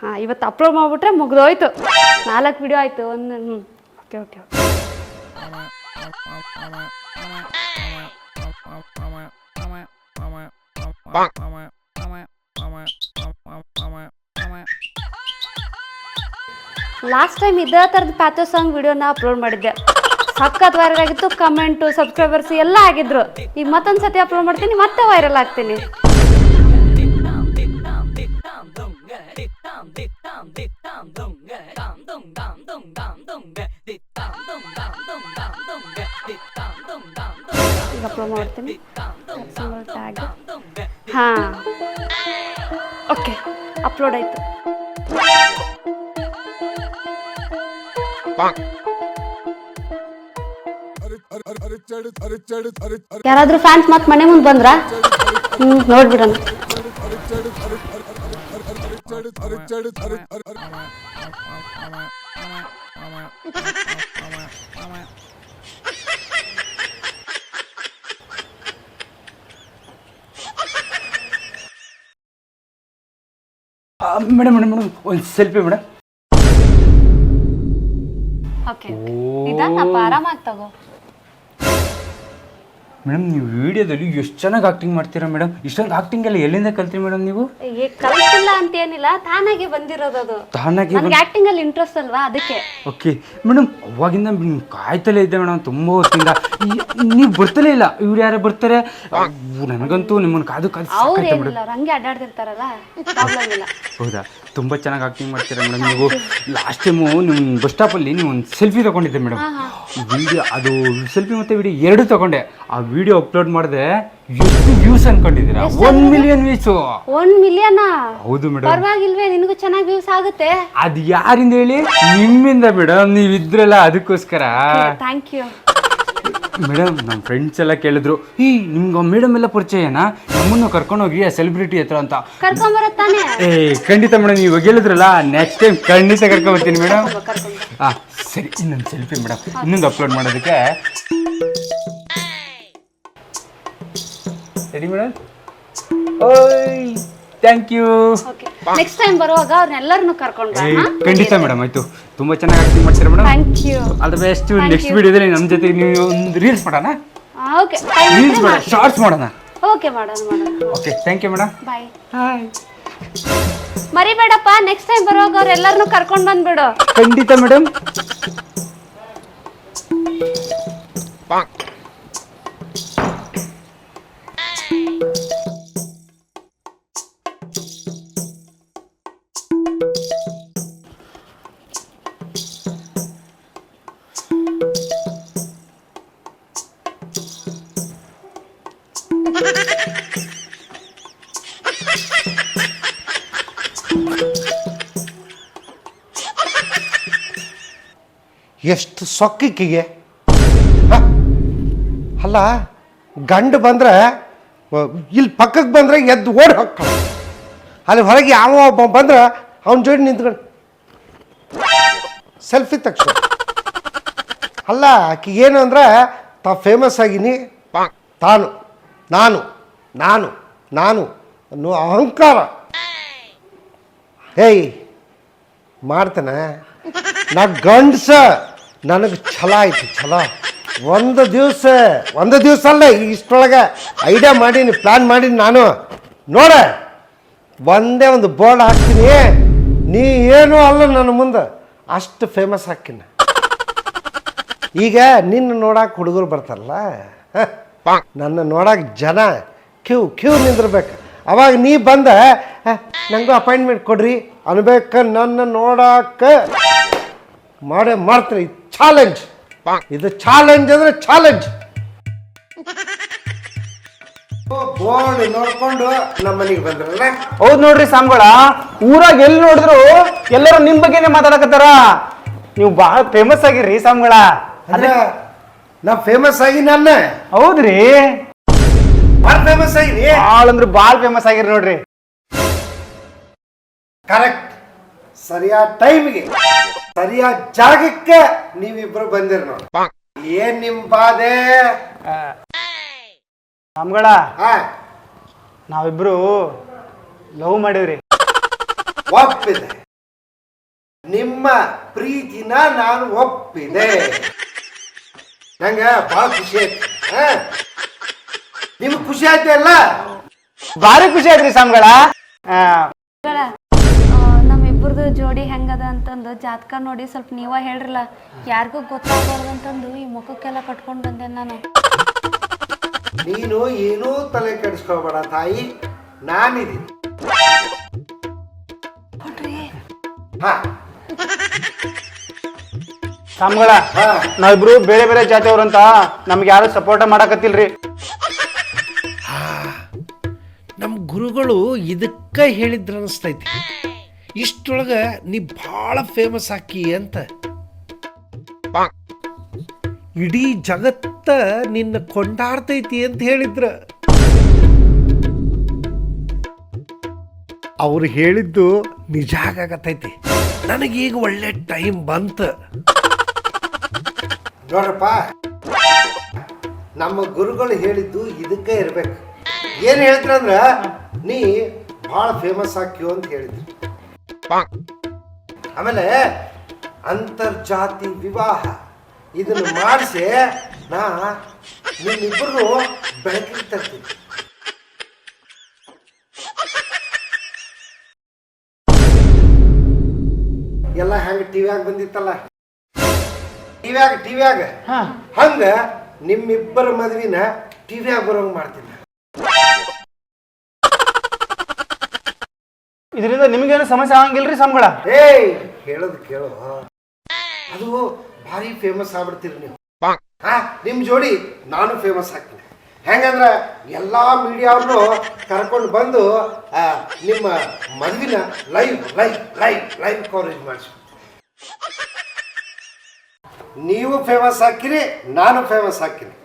ಹಾಂ, ಇವತ್ತು ಅಪ್ಲೋಡ್ ಮಾಡಿಬಿಟ್ರೆ ಮುಗಿದೋಯ್ತು. 4 ವಿಡಿಯೋ ಆಯಿತು. ಒಂದು okay okay okay. Last time ಇದೇ ಥರದ ಪ್ಯಾಥೋ ಸಾಂಗ್ ವಿಡಿಯೋನ ಅಪ್ಲೋಡ್ ಮಾಡಿದ್ದೆ. ಸಖತ್ ವೈರಲ್ ಆಗಿತ್ತು. ಕಮೆಂಟು, ಸಬ್ಸ್ಕ್ರೈಬರ್ಸ್ ಎಲ್ಲ ಆಗಿದ್ರು. ಈಗ ಮತ್ತೊಂದು ಸತಿ ಅಪ್ಲೋಡ್ ಮಾಡ್ತೀನಿ, ಮತ್ತೆ ವೈರಲ್ ಆಗ್ತೀನಿ. ಈಗ ಅಪ್ಲೋಡ್ ಮಾಡ್ತೀನಿ. ಟ್ಯಾಗ್ ಹಾಂ ಓಕೆ, ಅಪ್ಲೋಡ್ ಆಯಿತು. ಯಾರಾದ್ರೂ ಫ್ಯಾನ್ಸ್ ಮತ್ತೆ ಮನೆ ಮುಂದೆ ಬಂದ್ರಾ? ನೋಡ್ಬಿಡೋಣ. ಮೇಡಮ್ ಮೇಡಮ್ ಮೇಡಮ್ ಒಂದು ಸೆಲ್ಫಿ ಮೇಡಮ್. ಓಕೆ, ಇದನ್ನಪ್ಪ ಆರಾಮಾಗಿ ತಗೋ. ಮೇಡಮ್ ನೀವು ವಿಡಿಯೋದಲ್ಲಿ ಎಷ್ಟು ಚೆನ್ನಾಗಿ ಆಕ್ಟಿಂಗ್ ಮಾಡ್ತೀರಾ ಮೇಡಮ್. ಇಷ್ಟೊಂದು ಆಕ್ಟಿಂಗ್ ಎಲ್ಲ ಎಲ್ಲಿಂದ ಕಲ್ತ್ರಿ ಮೇಡಮ್ ನೀವು? ಕಲಿತಿಲ್ಲ ಅಂತ ಏನಿಲ್ಲ, ತಾನಾಗೆ ಬಂದಿರೋದು. ಅದು ತಾನಾಗೆ ನನಗೆ ಆಕ್ಟಿಂಗ್ ಅಲ್ಲಿ ಇಂಟ್ರೆಸ್ಟ್ ಅಲ್ವಾ, ಅದಕ್ಕೆ. ಓಕೆ ಮೇಡಮ್, ಅವಾಗಿಂದ ಕಾಯ್ತಲೇ ಇದ್ದೆ ಮೇಡಮ್, ತುಂಬ ಹೊತ್ತಿಂದ. ನೀವು ಬರ್ತಲೇ ಇಲ್ಲ. ಇವ್ರು ಯಾರು ಬರ್ತಾರೆ? ನನಗಂತೂ ನಿಮ್ಮನ್ನು ಕಾದು ಕಾದು ಅವ್ರೇನಿಲ್ಲ, ಹಂಗೆ ಅಡ್ಡಾಡ್ತಿರ್ತಾರಲ್ಲ, ಪ್ರಾಬ್ಲಮ್ ಇಲ್ಲ. ಹೌದಾ, ತುಂಬ ಚೆನ್ನಾಗಿ ಆಕ್ಟಿಂಗ್ ಮಾಡ್ತೀರಾ ಮೇಡಮ್ ನೀವು. ಲಾಸ್ಟ್ ಟೈಮು ನಿಮ್ಮ ಬಸ್ ಸ್ಟಾಪಲ್ಲಿ ನೀವು ಒಂದು ಸೆಲ್ಫಿ ತೊಗೊಂಡಿದ್ದೆ ಮೇಡಮ್. ವಿಡಿಯೋ, ಅದು ಸೆಲ್ಫಿ ಮತ್ತು ವಿಡಿಯೋ ಎರಡು ತೊಗೊಂಡೆ. ಆ ವಿಡಿಯೋ ಅಪ್ಲೋಡ್ ಮಾಡಿದೆ, ಎಷ್ಟು ವ್ಯೂಸ್ ಅನ್ಕೊಂಡಿದ್ದೀರಾ? 1 million views. 1 ಮಿಲಿಯನ್? ಹೌದು ಮೇಡಮ್. ಪರವಾಗಿಲ್ವೇ, ನಿನಗೂ ಚೆನ್ನಾಗಿ ವ್ಯೂಸ್ ಆಗುತ್ತೆ. ಅದು ಯಾರಿಂದ ಹೇಳಿ? ನಿಮ್ಮಿಂದ ಮೇಡಮ್, ನೀವಿದ್ರಲ್ಲ ಅದಕ್ಕೋಸ್ಕರ. Thank you madam. ನಮ್ಮ ಫ್ರೆಂಡ್ಸ್ ಎಲ್ಲ ಕೇಳಿದ್ರು, ನಿಮ್ಗೆ ಮೇಡಮ್ ಎಲ್ಲ ಪರಿಚಯನಾ, ನಮ್ಮನ್ನು ಕರ್ಕೊಂಡೋಗಿ ಆ ಸೆಲೆಬ್ರಿಟಿ ಹತ್ರ ಅಂತ. ಕರ್ಕೊಂಬರತ್ತಾನೆ? ಖಂಡಿತ ಮೇಡಮ್, ನೀವು ಹೇಳಿದ್ರಲ್ಲ, ನೆಕ್ಸ್ಟ್ ಟೈಮ್ ಖಂಡಿತ ಕರ್ಕೊಂಬರ್ತೀನಿ ಮೇಡಮ್. ಹಾಂ ಸರಿ, ಇನ್ನೊಂದು ಸೆಲ್ಫಿ ಮೇಡಮ್, ಇನ್ನೊಂದು ಅಪ್ಲೋಡ್ ಮಾಡೋದಕ್ಕೆ. ಸರಿ ಮೇಡಮ್. ಓಯ್ ಥ್ಯಾಂಕ್ ಯು. ನೆಕ್ಸ್ಟ್ ಟೈಮ್ ಬರುವಾಗ ಅವ್ರನ್ನೆಲ್ಲರನ್ನು ಕರ್ಕೊಂಡು ಬಾ. ಖಂಡಿತ ಮೇಡಮ್, ಆಯ್ತು. ತುಂಬ ಚೆನ್ನಾಗಿ ಆಕ್ಟಿಂಗ್ ಮಾಡ್ತೀರಾ madam. Thank you. All the best. Next ವಿಡಿಯೋದಲ್ಲಿ ನಮ್ಮ ಜೊತೆ ನೀವು ಒಂದು ರೀಲ್ಸ್ ಮಾಡೋಣ. ಓಕೆ, ರೀಲ್ಸ್ ಮಾಡೋಣ, ಶಾರ್ಟ್ಸ್ ಮಾಡೋಣ. ಓಕೆ, ಮಾಡೋಣ. Okay, thank you madam. Bye. Hi. ಮರಿಬೇಡಪ್ಪ, ನೆಕ್ಸ್ಟ್ ಟೈಮ್ ಬರುವಾಗ ಅವ್ರೆಲ್ಲರನ್ನು ಕರ್ಕೊಂಡು ಬಂದ್ಬಿಡು. ಖಂಡಿತ ಮೇಡಮ್. ಎಷ್ಟು ಸೊಕ್ಕಿಕ್ಕಿಗೆ ಅಲ್ಲ, ಗಂಡು ಬಂದ್ರೆ ಇಲ್ಲಿ ಪಕ್ಕಕ್ಕೆ ಬಂದ್ರೆ ಎದ್ದು ಓಡಿ ಹೋಗ್ತಾವ. ಅಲ್ಲಿ ಹೊರಗೆ ಯಾವ ಒಬ್ಬ ಬಂದ್ರೆ ಅವನ ಜೋಡಿ ನಿಂತ್ಕೊಂಡು ಸೆಲ್ಫಿ ತಕ್ಷಣ. ಅಲ್ಲ ಆಕಿಗೆ ಏನು ಅಂದ್ರೆ ಫೇಮಸ್ ಆಗಿನಿ, ತಾನು ನಾನು ನಾನು ನಾನು ಅನ್ನೋ ಅಹಂಕಾರ. ಹೇಯ್ ಮಾಡ್ತಾನೆ ನಾ ಗಂಡ್ಸ, ನನಗೆ ಛಲ ಐತಿ ಛಲ. ಒಂದು ದಿವಸ ಅಲ್ಲ, ಇಷ್ಟೊಳಗೆ ಐಡಿಯಾ ಮಾಡೀನಿ, ಪ್ಲ್ಯಾನ್ ಮಾಡೀನಿ ನಾನು. ನೋಡ ಒಂದೇ ಒಂದು ಬೋರ್ಡ್ ಹಾಕ್ತೀನಿ, ನೀ ಏನೂ ಅಲ್ಲ ನನ್ನ ಮುಂದೆ, ಅಷ್ಟು ಫೇಮಸ್ ಹಾಕಿನ. ಈಗ ನಿನ್ನ ನೋಡಕ್ಕೆ ಹುಡುಗರು ಬರ್ತಾರಲ್ಲ, ನನ್ನ ನೋಡಕ್ಕೆ ಜನ ಕ್ಯೂ ನಿಂದಿರ್ಬೇಕು. ಅವಾಗ ನೀ ಬಂದ ನನಗೂ ಅಪಾಯಿಂಟ್ಮೆಂಟ್ ಕೊಡ್ರಿ ಅನ್ಬೇಕ. ನನ್ನ ನೋಡಕ್ಕೆ ಮಾಡ್ತೀನಿ. ಚಾಲೆಂಜ್ ಇದು, ಚಾಲೆಂಜ್ ಅಂದ್ರೆ ಚಾಲೆಂಜ್. ಬೋರ್ಡ್ ನೋಡ್ಕೊಂಡು ನಮ್ಮ ಮನೆಗೆ ಬಂದ್ರಲ್ಲ. ಹೌದ್ ನೋಡ್ರಿ ಸ್ವಾಮಿಗಳ, ಊರಾಗ ಎಲ್ಲಿ ನೋಡಿದ್ರು ಎಲ್ಲರೂ ನಿಮ್ ಬಗ್ಗೆನೇ ಮಾತಾಡಕತ್ತಾರ. ನೀವು ಬಹಳ ಫೇಮಸ್ ಆಗಿರಿ ಸ್ವಾಮಿಗಳ. ಅಂದ್ರೆ ನಾ ಫೇಮಸ್ ಆಗಿ ನನ್ನ ಹೌದ್ರಿ, ಭಾಳ ಫೇಮಸ್ ಆಗಿರಿ. ಭಾಳ ಅಂದ್ರೆ ಭಾಳ ಫೇಮಸ್ ಆಗಿರಿ ನೋಡ್ರಿ. ಕರೆಕ್ಟ್, ಸರಿಯಾದ ಟೈಮ್ಗೆ ಸರಿಯಾದ ಜಾಗಕ್ಕೆ ನೀವಿಬ್ರು ಬಂದಿರಿ ನೋಡಿ. ಏನ್ ನಿಮ್ ಬಾಧೆ? ಸ್ವಾಮಿಗಳ, ನಾವಿಬ್ರು ಲವ್ ಮಾಡೀವ್ರಿ. ಒಪ್ಪಿದೆ, ನಿಮ್ಮ ಪ್ರೀತಿನ ನಾನು ಒಪ್ಪಿದೆ. ನಂಗ ಬಹಳ ಖುಷಿ ಆಯ್ತು. ನಿಮ್ಗೆ ಖುಷಿ ಆಯ್ತು ಅಲ್ಲ? ಭಾರಿ ಖುಷಿ ಆಯ್ತ್ರಿ ಸ್ವಾಮಿಗಳ. ನಮ್ಮಿಬ್ಬರದು ಜೋಡಿ ಹೆಂಗದ ಅಂತಂದು ಜಾತಕ ನೋಡಿ ಸ್ವಲ್ಪ ನೀವ ಹೇಳ್ರಲ್ಲ, ಯಾರಿಗೂ ಗೊತ್ತಾಗಬಾರ್ದು ಅಂತಂದು ಈ ಮುಖಕ್ಕೆಲ್ಲ ಕಟ್ಕೊಂಡು ಬಂದೆ ನಾನು. ನೀನು ಏನೂ ತಲೆ ಕೆಡಿಸ್ಕೋಬೇಡ ತಾಯಿ, ನಾನಿದ್ದೀನಿ. ಸ್ವಾಮಿಗಳ, ನಾವಿಬ್ರು ಬೇರೆ ಬೇರೆ ಜಾತಿಯವ್ರಂತ ನಮ್ಗೆ ಯಾರು ಸಪೋರ್ಟ್ ಮಾಡಕತ್ತಿಲ್ರಿ. ನಮ್ಮ ಗುರುಗಳು ಇದಕ್ಕ ಹೇಳಿದ್ರ ಅನಿಸ್ತೈತಿ, ಇಷ್ಟೊಳಗ ನೀ ಭಾಳ ಫೇಮಸ್ ಆಕಿ ಅಂತ. ಇಡೀ ಜಗತ್ತ ನಿನ್ನ ಕೊಂಡಾಡ್ತೈತಿ ಅಂತ ಹೇಳಿದ್ರ. ಅವ್ರು ಹೇಳಿದ್ದು ನಿಜ ಆಗತೈತಿ. ನನಗೀಗ ಒಳ್ಳೆ ಟೈಮ್ ಬಂತ ನೋಡ್ರಪ್ಪ. ನಮ್ಮ ಗುರುಗಳು ಹೇಳಿದ್ದು ಇದಕ್ಕೆ ಇರ್ಬೇಕು. ಏನು ಹೇಳ್ತಾರಂದ್ರ ನೀ ಭಾಳ ಫೇಮಸ್ ಆಕ್ಯೋ ಅಂತ ಹೇಳಿದ್ರು. ಆಮೇಲೆ ಅಂತರ್ಜಾತಿ ವಿವಾಹ ಇದನ್ನು ಮಾಡಿಸಿ ನಾ ನಿಮ್ಮಿಬ್ಬರು ಬೆಳಕಿಗೆ ತರ್ತೀನಿ. ಎಲ್ಲ ಹೆಂಗ ಟಿವಿಯಾಗ ಬಂದಿತ್ತಲ್ಲ, ಟಿವಿಯಾಗ ಹಂಗ ನಿಮ್ಮಿಬ್ಬರ ಮದ್ವಿನ ಟಿವಿಯಾಗ ಬರೋಂಗ್ ಮಾಡ್ತೀನಿ. ಇದರಿಂದ ನಿಮ್ಗೇನು ಸಮಸ್ಯೆ ಆಗಂಗಿಲ್ರಿ ಸ್ವಾಮಿಗಳ? ಏಯ್ ಹೇಳೋದು ಕೇಳು, ಅದು ಭಾರಿ ಫೇಮಸ್ ಆಗ್ಬಿಡ್ತೀರಿ ನೀವು. ನಿಮ್ ಜೋಡಿ ನಾನು ಫೇಮಸ್ ಆಗ್ತೀನಿ. ಹೆಂಗಂದ್ರ ಎಲ್ಲಾ ಮೀಡಿಯಾವ್ರನ್ನು ಕರ್ಕೊಂಡು ಬಂದು ನಿಮ್ಮ ಮದುವಿನ ಲೈವ್ ಕವರೇಜ್ ಮಾಡಿಸ್ಬಿಡ್ತೀನಿ. ನೀವು ಫೇಮಸ್ ಹಾಕಿರಿ, ನಾನು ಫೇಮಸ್ ಹಾಕಿನಿ.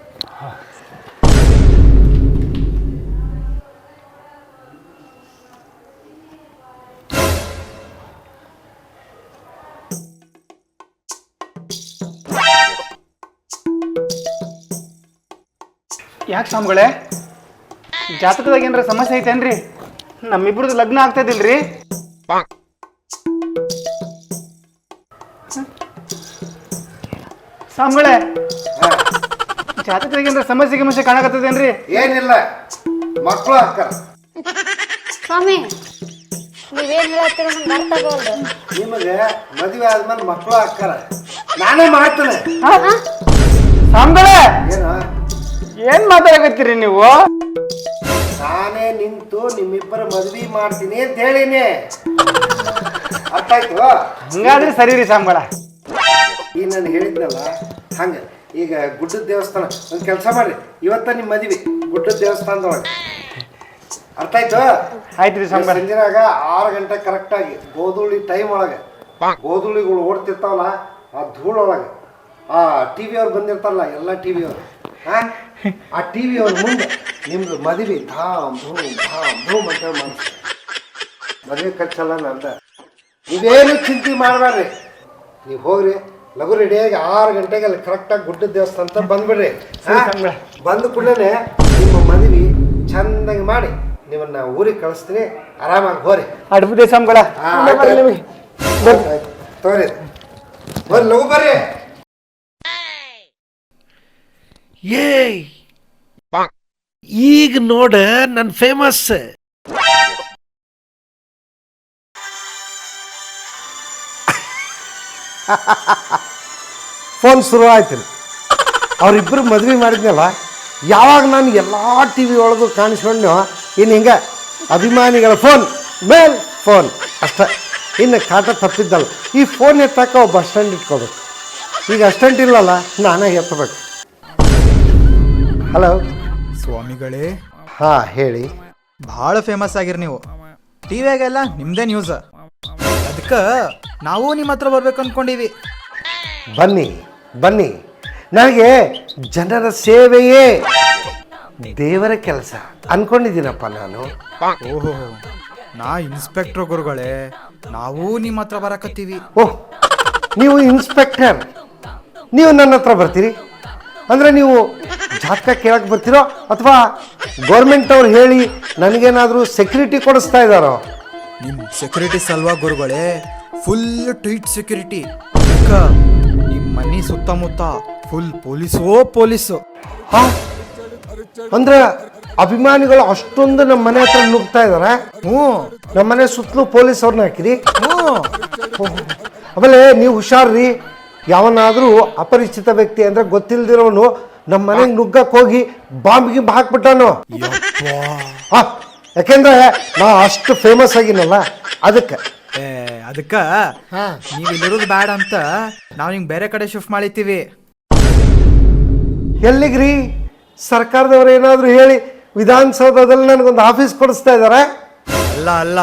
ಯಾಕೆ ಸ್ವಾಮಿಗಳೇ, ಜಾತಕದಾಗ ಏನಾರ ಸಮಸ್ಯೆ ಐತೇನ್ರಿ? ನಮ್ಮಿಬ್ರದ್ದು ಲಗ್ನ ಆಗ್ತಾ ಇದಿಲ್ರಿ? ಸ್ವಾಮಿಗಳೇ, ಜಾತಕದಾಗ ಏನಾರ ಸಮಸ್ಯೆ ಕಾಣಕತ್ತದೇನ್ರಿ? ಏನಿಲ್ಲ, ಮಕ್ಕಳು ಅಕ್ಕ. ಸ್ವಾಮಿ ನೀವೇನ್ ಹೇಳ್ತೀರ ನಂಗೆ ಅರ್ಥ ಆಗೋಲ್ದು. ನಿಮಗೆ ಮದುವೆ ಆದ್ಮೇಲೆ ಮಕ್ಕಳು ಅಕ್ಕಾರ, ನಾನೇ ಮಾಡ್ತೇನೆ. ಸ್ವಾಮಿಗಳೇ, ಏನು ಏನ್ ಮಾತಾಡಕತ್ತೀರಿ ನೀವು? ನಾನೇ ನಿಂತು ನಿಮ್ಮಿಬ್ಬರ ಮದ್ವಿ ಮಾಡ್ತೀನಿ ಅಂತ ಹೇಳಿನಿ. ಅರ್ಥ ಆಯ್ತು? ಹಂಗಾದ್ರೆ ಸರಿ ರೀ ಸ್ವಾಮಿಗಳ. ಈಗ ನಾನು ಹೇಳಿದ್ನಲ್ಲ ಹಂಗ. ಈಗ ಗುಡ್ಡದ ದೇವಸ್ಥಾನ ಒಂದು ಕೆಲಸ ಮಾಡ್ರಿ, ಇವತ್ತ ನಿಮ್ಮ ಮದ್ವಿ ಗುಡ್ಡದ ದೇವಸ್ಥಾನದೊಳಗೆ. ಅರ್ಥ ಆಯ್ತು? ಆಯ್ತ್ರಿ ಸಾಮ್ಗಾರ. ಸಂಜೆನಾಗ 6 ಗಂಟೆ ಕರೆಕ್ಟಾಗಿ ಗೋಧುಳಿ ಟೈಮ್ ಒಳಗೆ ಗೋಧುಳಿಗಳು ಓಡ್ತಿರ್ತಾವಲ್ಲ ಆ ಧೂಳೊಳಗೆ ಆ ಟಿ ವಿ ಅವ್ರು ಬಂದಿರ್ತಾರಲ್ಲ ಎಲ್ಲ ಟಿ ವಿ ಅವರು ಆ ಟಿ ವಿ ಅವ್ರ ಮುಂದೆ ನಿಮ್ದು ಮದುವೆ ಧಾಮ್ ಧೂಮ್ ಅಂತೇಳಿ ಮಾಡಿಸ್ತಾರೆ. ಮದುವೆ ಖರ್ಚಲ್ಲ ನಂದ. ನೀವೇನು ಚಿಂತೆ ಮಾಡಬೇಡ್ರಿ, ನೀವು ಹೋಗ್ರಿ ಲಘು ರೆಡಿಯಾಗಿ 6 ಗಂಟೆಗೆ ಅಲ್ಲಿ ಕರೆಕ್ಟಾಗಿ ಗುಡ್ಡದ ದೇವಸ್ಥಾನ ಅಂತ ಬಂದ್ಬಿಡ್ರಿ. ಬಂದ ಕೂಡಲೇ ನಿಮ್ಮ ಮದುವೆ ಚಂದಾಗಿ ಮಾಡಿ ನಿಮ್ಮನ್ನ ಊರಿಗೆ ಕಳಿಸ್ತೀನಿ, ಆರಾಮಾಗಿ ಹೋರಿ. ಅಡ್ಬಿದೆ ಸಾಮ್ಗಳ. ತಗೋರಿ ಬರ್ರಿ, ಲಘು ಬರ್ರಿ. ಏಯ್ ಈಗ ನೋಡ ನನ್ ಫೇಮಸ್. ಫೋನ್ ಶುರು ಆಯ್ತು. ಅವ್ರಿಬ್ಬರು ಮದ್ವೆ ಮಾಡಿದ್ನಲ್ಲ, ಯಾವಾಗ ನಾನು ಎಲ್ಲ ಟಿ ವಿ ಒಳಗೂ ಕಾಣಿಸ್ಕೊಂಡು ಇನ್ನು ಹಿಂಗೆ ಅಭಿಮಾನಿಗಳ ಫೋನ್ ಮೇಲ್ ಫೋನ್ ಅಷ್ಟೇ. ಇನ್ನು ಕಾಟ ತಪ್ಪಿದ್ದಲ್ಲ. ಈ ಫೋನ್ ಎತ್ತಾಕ ಒಬ್ಬ ಅಸ್ಟೆಂಟ್ ಇಟ್ಕೋಬೇಕು. ಈಗ ಅಸ್ಟೆಂಟ್ ಇಲ್ಲಲ್ಲ, ನಾನೇ ಎತ್ತಬೇಕು. ಹಲೋ ಸ್ವಾಮಿಗಳೇ. ಹಾಂ ಹೇಳಿ. ಭಾಳ ಫೇಮಸ್ ಆಗಿರಿ ನೀವು, ಟಿವಿಯಾಗೆಲ್ಲ ನಿಮ್ಮದೇ ನ್ಯೂಸ್. ಅದಕ್ಕೆ ನಾವು ನಿಮ್ಮ ಹತ್ರ ಬರ್ಬೇಕು ಅಂದ್ಕೊಂಡೀವಿ. ಬನ್ನಿ ಬನ್ನಿ, ನನಗೆ ಜನರ ಸೇವೆಯೇ ದೇವರ ಕೆಲಸ ಅನ್ಕೊಂಡಿದ್ದೀನಪ್ಪ ನಾನು. ಓಹೋ, ನಾ ಇನ್ಸ್ಪೆಕ್ಟ್ರ್ ಗುರುಗಳೇ, ನಾವು ನಿಮ್ಮ ಹತ್ರ ಬರಕತ್ತೀವಿ. ಓಹ್, ನೀವು ಇನ್ಸ್ಪೆಕ್ಟರ್, ನೀವು ನನ್ನ ಹತ್ರ ಬರ್ತೀರಿ ಅಂದರೆ ನೀವು ಜಾತಕ ಕೇಳಕ್ಕೆ ಬರ್ತೀರೋ ಅಥವಾ ಗೌರ್ಮೆಂಟ್ ಅವ್ರು ಹೇಳಿ ನನಗೇನಾದರೂ ಸೆಕ್ಯೂರಿಟಿ ಕೊಡಿಸ್ತಾ ಇದ್ದಾರೋ? ನಿಮ್ಮ ಸೆಕ್ಯೂರಿಟಿ ಸಲ್ವಾ ಗುರುಗಳೇ, ಫುಲ್ ಟೈಟ್ ಸೆಕ್ಯೂರಿಟಿ. ನಿಮ್ಮ ಮನೆ ಸುತ್ತಮುತ್ತ ಫುಲ್ ಪೊಲೀಸು. ಹಾಂ, ಅಂದ್ರೆ ಅಭಿಮಾನಿಗಳು ಅಷ್ಟೊಂದು ನಮ್ಮ ಮನೆ ಹತ್ರ ನುಗ್ತಾ ಇದಾರೆ. ನಮ್ಮ ಮನೆ ಸುತ್ತಲೂ ಪೊಲೀಸ್ ಅವ್ರನ್ನ ಹಾಕಿರಿ. ಆಮೇಲೆ ನೀವು ಹುಷಾರ್ರಿ, ಯಾವನಾದರೂ ಅಪರಿಚಿತ ವ್ಯಕ್ತಿ ಅಂದ್ರೆ ಗೊತ್ತಿಲ್ದಿರೋನು ನಮ್ಮ ಮನೆಗೆ ನುಗ್ಗಕ್ಕೆ ಹೋಗಿ ಬಾಂಬ್ಗೆ ಹಾಕ್ಬಿಟ್ಟಾನು. ಯಾಕೆಂದ್ರೆ ನಾ ಅಷ್ಟು ಫೇಮಸ್ ಆಗಿನಲ್ಲ ಅದಕ್ಕೆ. ಅದಕ್ಕೆ ನೀವು ಇಲ್ಲಿರೋದು ಬೇಡ ಅಂತ ನಾವು ನಿಮ್ಗೆ ಬೇರೆ ಕಡೆ ಶಿಫ್ಟ್ ಮಾಡಿರ್ತೀವಿ. ಎಲ್ಲಿಗ್ರಿ? ಸರ್ಕಾರದವ್ರು ಏನಾದರೂ ಹೇಳಿ ವಿಧಾನಸೌಧದಲ್ಲಿ ನನಗೊಂದು ಆಫೀಸ್ ಕೊಡಿಸ್ತಾ ಇದಾರೆ? ಅಲ್ಲ,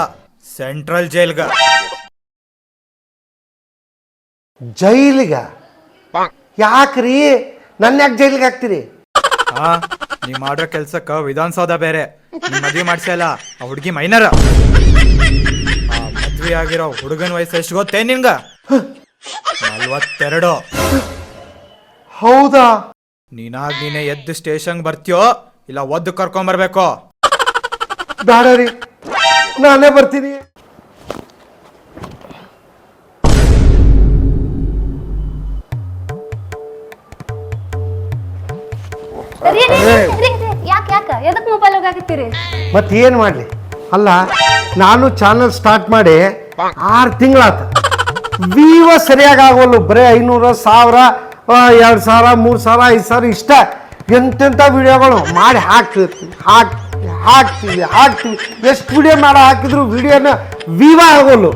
ಸೆಂಟ್ರಲ್ ಜೈಲ್ಗ. ಜೈಲಿಗ? ಯಾಕ್ರಿ? ನನ್ನ ಯಾಕೆ ಜೈಲಿಗೆ ಹಾಕ್ತೀರಿ? ನೀವು ಮಾಡೋ ಕೆಲ್ಸಕ್ಕೆ ವಿಧಾನಸೌಧ ಬೇರೆ. ನೀವು ಮದ್ವೆ ಮಾಡ್ಸಲ್ಲ, ಆ ಹುಡುಗಿ ಮೈನರ. ಮದ್ವೆ ಆಗಿರೋ ಹುಡುಗನ ವಯಸ್ಸು ಎಷ್ಟು ಗೊತ್ತೇ ನಿನ್ಗ? 42. ಹೌದಾ? ನೀನೇ ಎದ್ದು ಸ್ಟೇಷನ್ಗೆ ಬರ್ತೀಯೋ ಇಲ್ಲ ಒದ್ದು ಕರ್ಕೊಂಬರ್ಬೇಕು? ಬೇಡ ರೀ, ನಾನೇ ಬರ್ತೀನಿ. ಯಾಕೆ ಎದಕ್ ಮೊಬೈಲ್ ಹೋಗಾಕತ್ತೀರಿ? ಮತ್ತೇನು ಮಾಡಲಿ? ಅಲ್ಲ, ನಾನು ಚಾನಲ್ ಸ್ಟಾರ್ಟ್ ಮಾಡಿ 6 ತಿಂಗಳಾತ. ವೀವ ಸರಿಯಾಗಿ ಆಗೋಲ್ಲ. ಬರೀ 500, 1000, 2000, 3000, 5000 ಇಷ್ಟ. ಎಂತೆಂಥ ವಿಡಿಯೋಗಳು ಮಾಡಿ ಹಾಕ್ತೀವಿ. ಎಷ್ಟು ವಿಡಿಯೋ ಮಾಡಿ ಹಾಕಿದ್ರು ವಿಡಿಯೋನ ವೀವ ಆಗೋಲ್ಲ.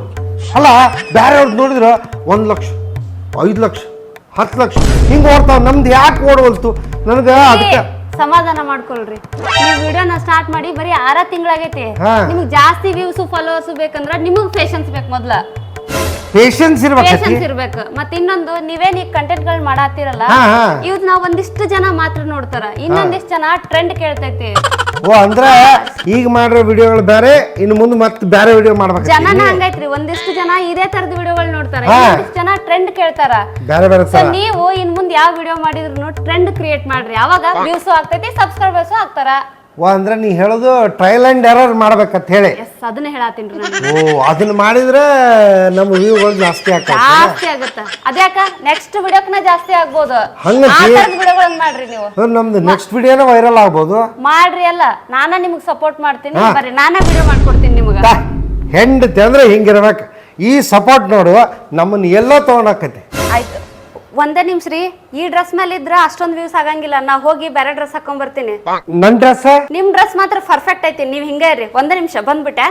ಅಲ್ಲ, ಬೇರೆಯವ್ರದ್ದು ನೋಡಿದ್ರೆ 1 ಲಕ್ಷ, 5 ಲಕ್ಷ, 10 ಲಕ್ಷ ಹಿಂಗೆ ಓಡ್ತಾವ. ನಮ್ದು ಯಾಕೆ ಓಡವಲ್ತು? ನನಗೆ ಅದಕ್ಕೆ ಸಮಾಧಾನ ಮಾಡ್ಕೊಳ್ರಿ. ನೀವು ವಿಡಿಯೋನ ಸ್ಟಾರ್ಟ್ ಮಾಡಿ ಬರೀ 6 ತಿಂಗಳಾಗೈತಿ. ನಿಮ್ಗೆ ಜಾಸ್ತಿ ವ್ಯೂಸ್ ಫಾಲೋವರ್ಸ್ ಬೇಕಂದ್ರ ನಿಮಗ್ ಪೇಷನ್ಸ್ ಬೇಕು. ಮೊದ್ಲ ಪೇಷನ್ಸ್ ಇರ್ಬೇಕು. ಮತ್ತೆ ಇನ್ನೊಂದು, ನೀವೇನ್ ಈಗ ಕಂಟೆಂಟ್ ಗಳು ಮಾಡಾತಿರಲ್ಲ, ಇವ್ ನಾವ್ ಒಂದಿಷ್ಟು ಜನ ಮಾತ್ರ ನೋಡ್ತಾರ, ಇನ್ನೊಂದಿಷ್ಟು ಜನ ಟ್ರೆಂಡ್ ಕೇಳ್ತೈತಿ. ಓ, ಅಂದ್ರೆ ಈಗ ಮಾಡಿರೋ ವಿಡಿಯೋಗಳು ಬೇರೆ, ಇನ್ನು ಮುಂದೆ ಮತ್ತೆ ಬೇರೆ ವಿಡಿಯೋ ಮಾಡ್ಬೇಕು. ಜನನ ಹಂಗೈತ್ರಿ, ಒಂದಿಷ್ಟು ಜನ ಇದೇ ತರದ ವಿಡಿಯೋಗಳು ನೋಡ್ತಾರ, ಇನ್ನೊಂದಿಷ್ಟು ಜನ ಟ್ರೆಂಡ್ ಕೇಳ್ತಾರ. ಸೊ ನೀವು ಇನ್ ಮುಂದೆ ಯಾವ ವಿಡಿಯೋ ಮಾಡಿದ್ರು ಟ್ರೆಂಡ್ ಕ್ರಿಯೇಟ್ ಮಾಡ್ರಿ. ಅವಾಗ ವ್ಯೂಸ್ ಆಗ್ತೈತಿ, ಸಬ್ಸ್ಕ್ರೈಬರ್ಸ್ ಆಗ್ತಾರ. ಅಂದ್ರೆ ನೀ ಹೇಳೋದು ಟ್ರಯಲ್ ಅಂಡ್ ಎರರ್ ಮಾಡ್ಬೇಕಂತ ಹೇಳಿ. ಅದನ್ನ ಹೇಳತ್ತೀನಿ ನಾನು. ಓ, ಅದನ್ನ ಮಾಡಿದ್ರೆ ನಮ್ಮ ವ್ಯೂಗಳು ಜಾಸ್ತಿ ಆಗುತ್ತೆ. ಅದ್ಯಾಕ ನೆಕ್ಸ್ಟ್ ವಿಡಿಯೋಕ್ನ ಜಾಸ್ತಿ ಆಗ್ಬೋದು. ವಿಡಿಯೋಗಳನ್ನ ಮಾಡ್ರಿ ನೀವು. ನಮ್ದು ನೆಕ್ಸ್ಟ್ ವಿಡಿಯೋನ ವೈರಲ್ ಆಗ್ಬೋದು. ಮಾಡ್ರಿ. ಅಲ್ಲ, ನಾನ ನಿಮ್ಗೆ ಸಪೋರ್ಟ್ ಮಾಡ್ತೀನಿ. ಬರ್ರಿ, ನಾನೇ ವಿಡಿಯೋ ಮಾಡ್ಕೊಡ್ತೀನಿ ನಿಮ್ಗೆ. ಹೆಂಡತಿ ಅಂದ್ರೆ ಹಿಂಗಿರ್ಬೇಕು. ಈ ಸಪೋರ್ಟ್ ನೋಡು ನಮ್ಮನ್ನ ಎಲ್ಲೋ ತಗೊಂಡಾಕತಿ. ಆಯ್ತು, ಒಂದೇ ನಿಮಿಷ ರೀ. ಈ ಡ್ರೆಸ್ ಮೇಲೆ ಇದ್ರ ಅಷ್ಟೊಂದು ವ್ಯೂಸ್ ಆಗಂಗಿಲ್ಲ. ನಾ ಹೋಗಿ ಬೇರೆ ಡ್ರೆಸ್ ಹಾಕೊಂಡ್ ಬರ್ತೀನಿ. ನನ್ ಡ್ರೆಸ್? ನಿಮ್ ಡ್ರೆಸ್ ಮಾತ್ರ ಪರ್ಫೆಕ್ಟ್ ಐತಿ. ನೀವ್ ಹಿಂಗೆ ಇರ್ರಿ. ಒಂದೇ ನಿಮಿಷ ಬಂದ್ಬಿಟ್ಟೆ.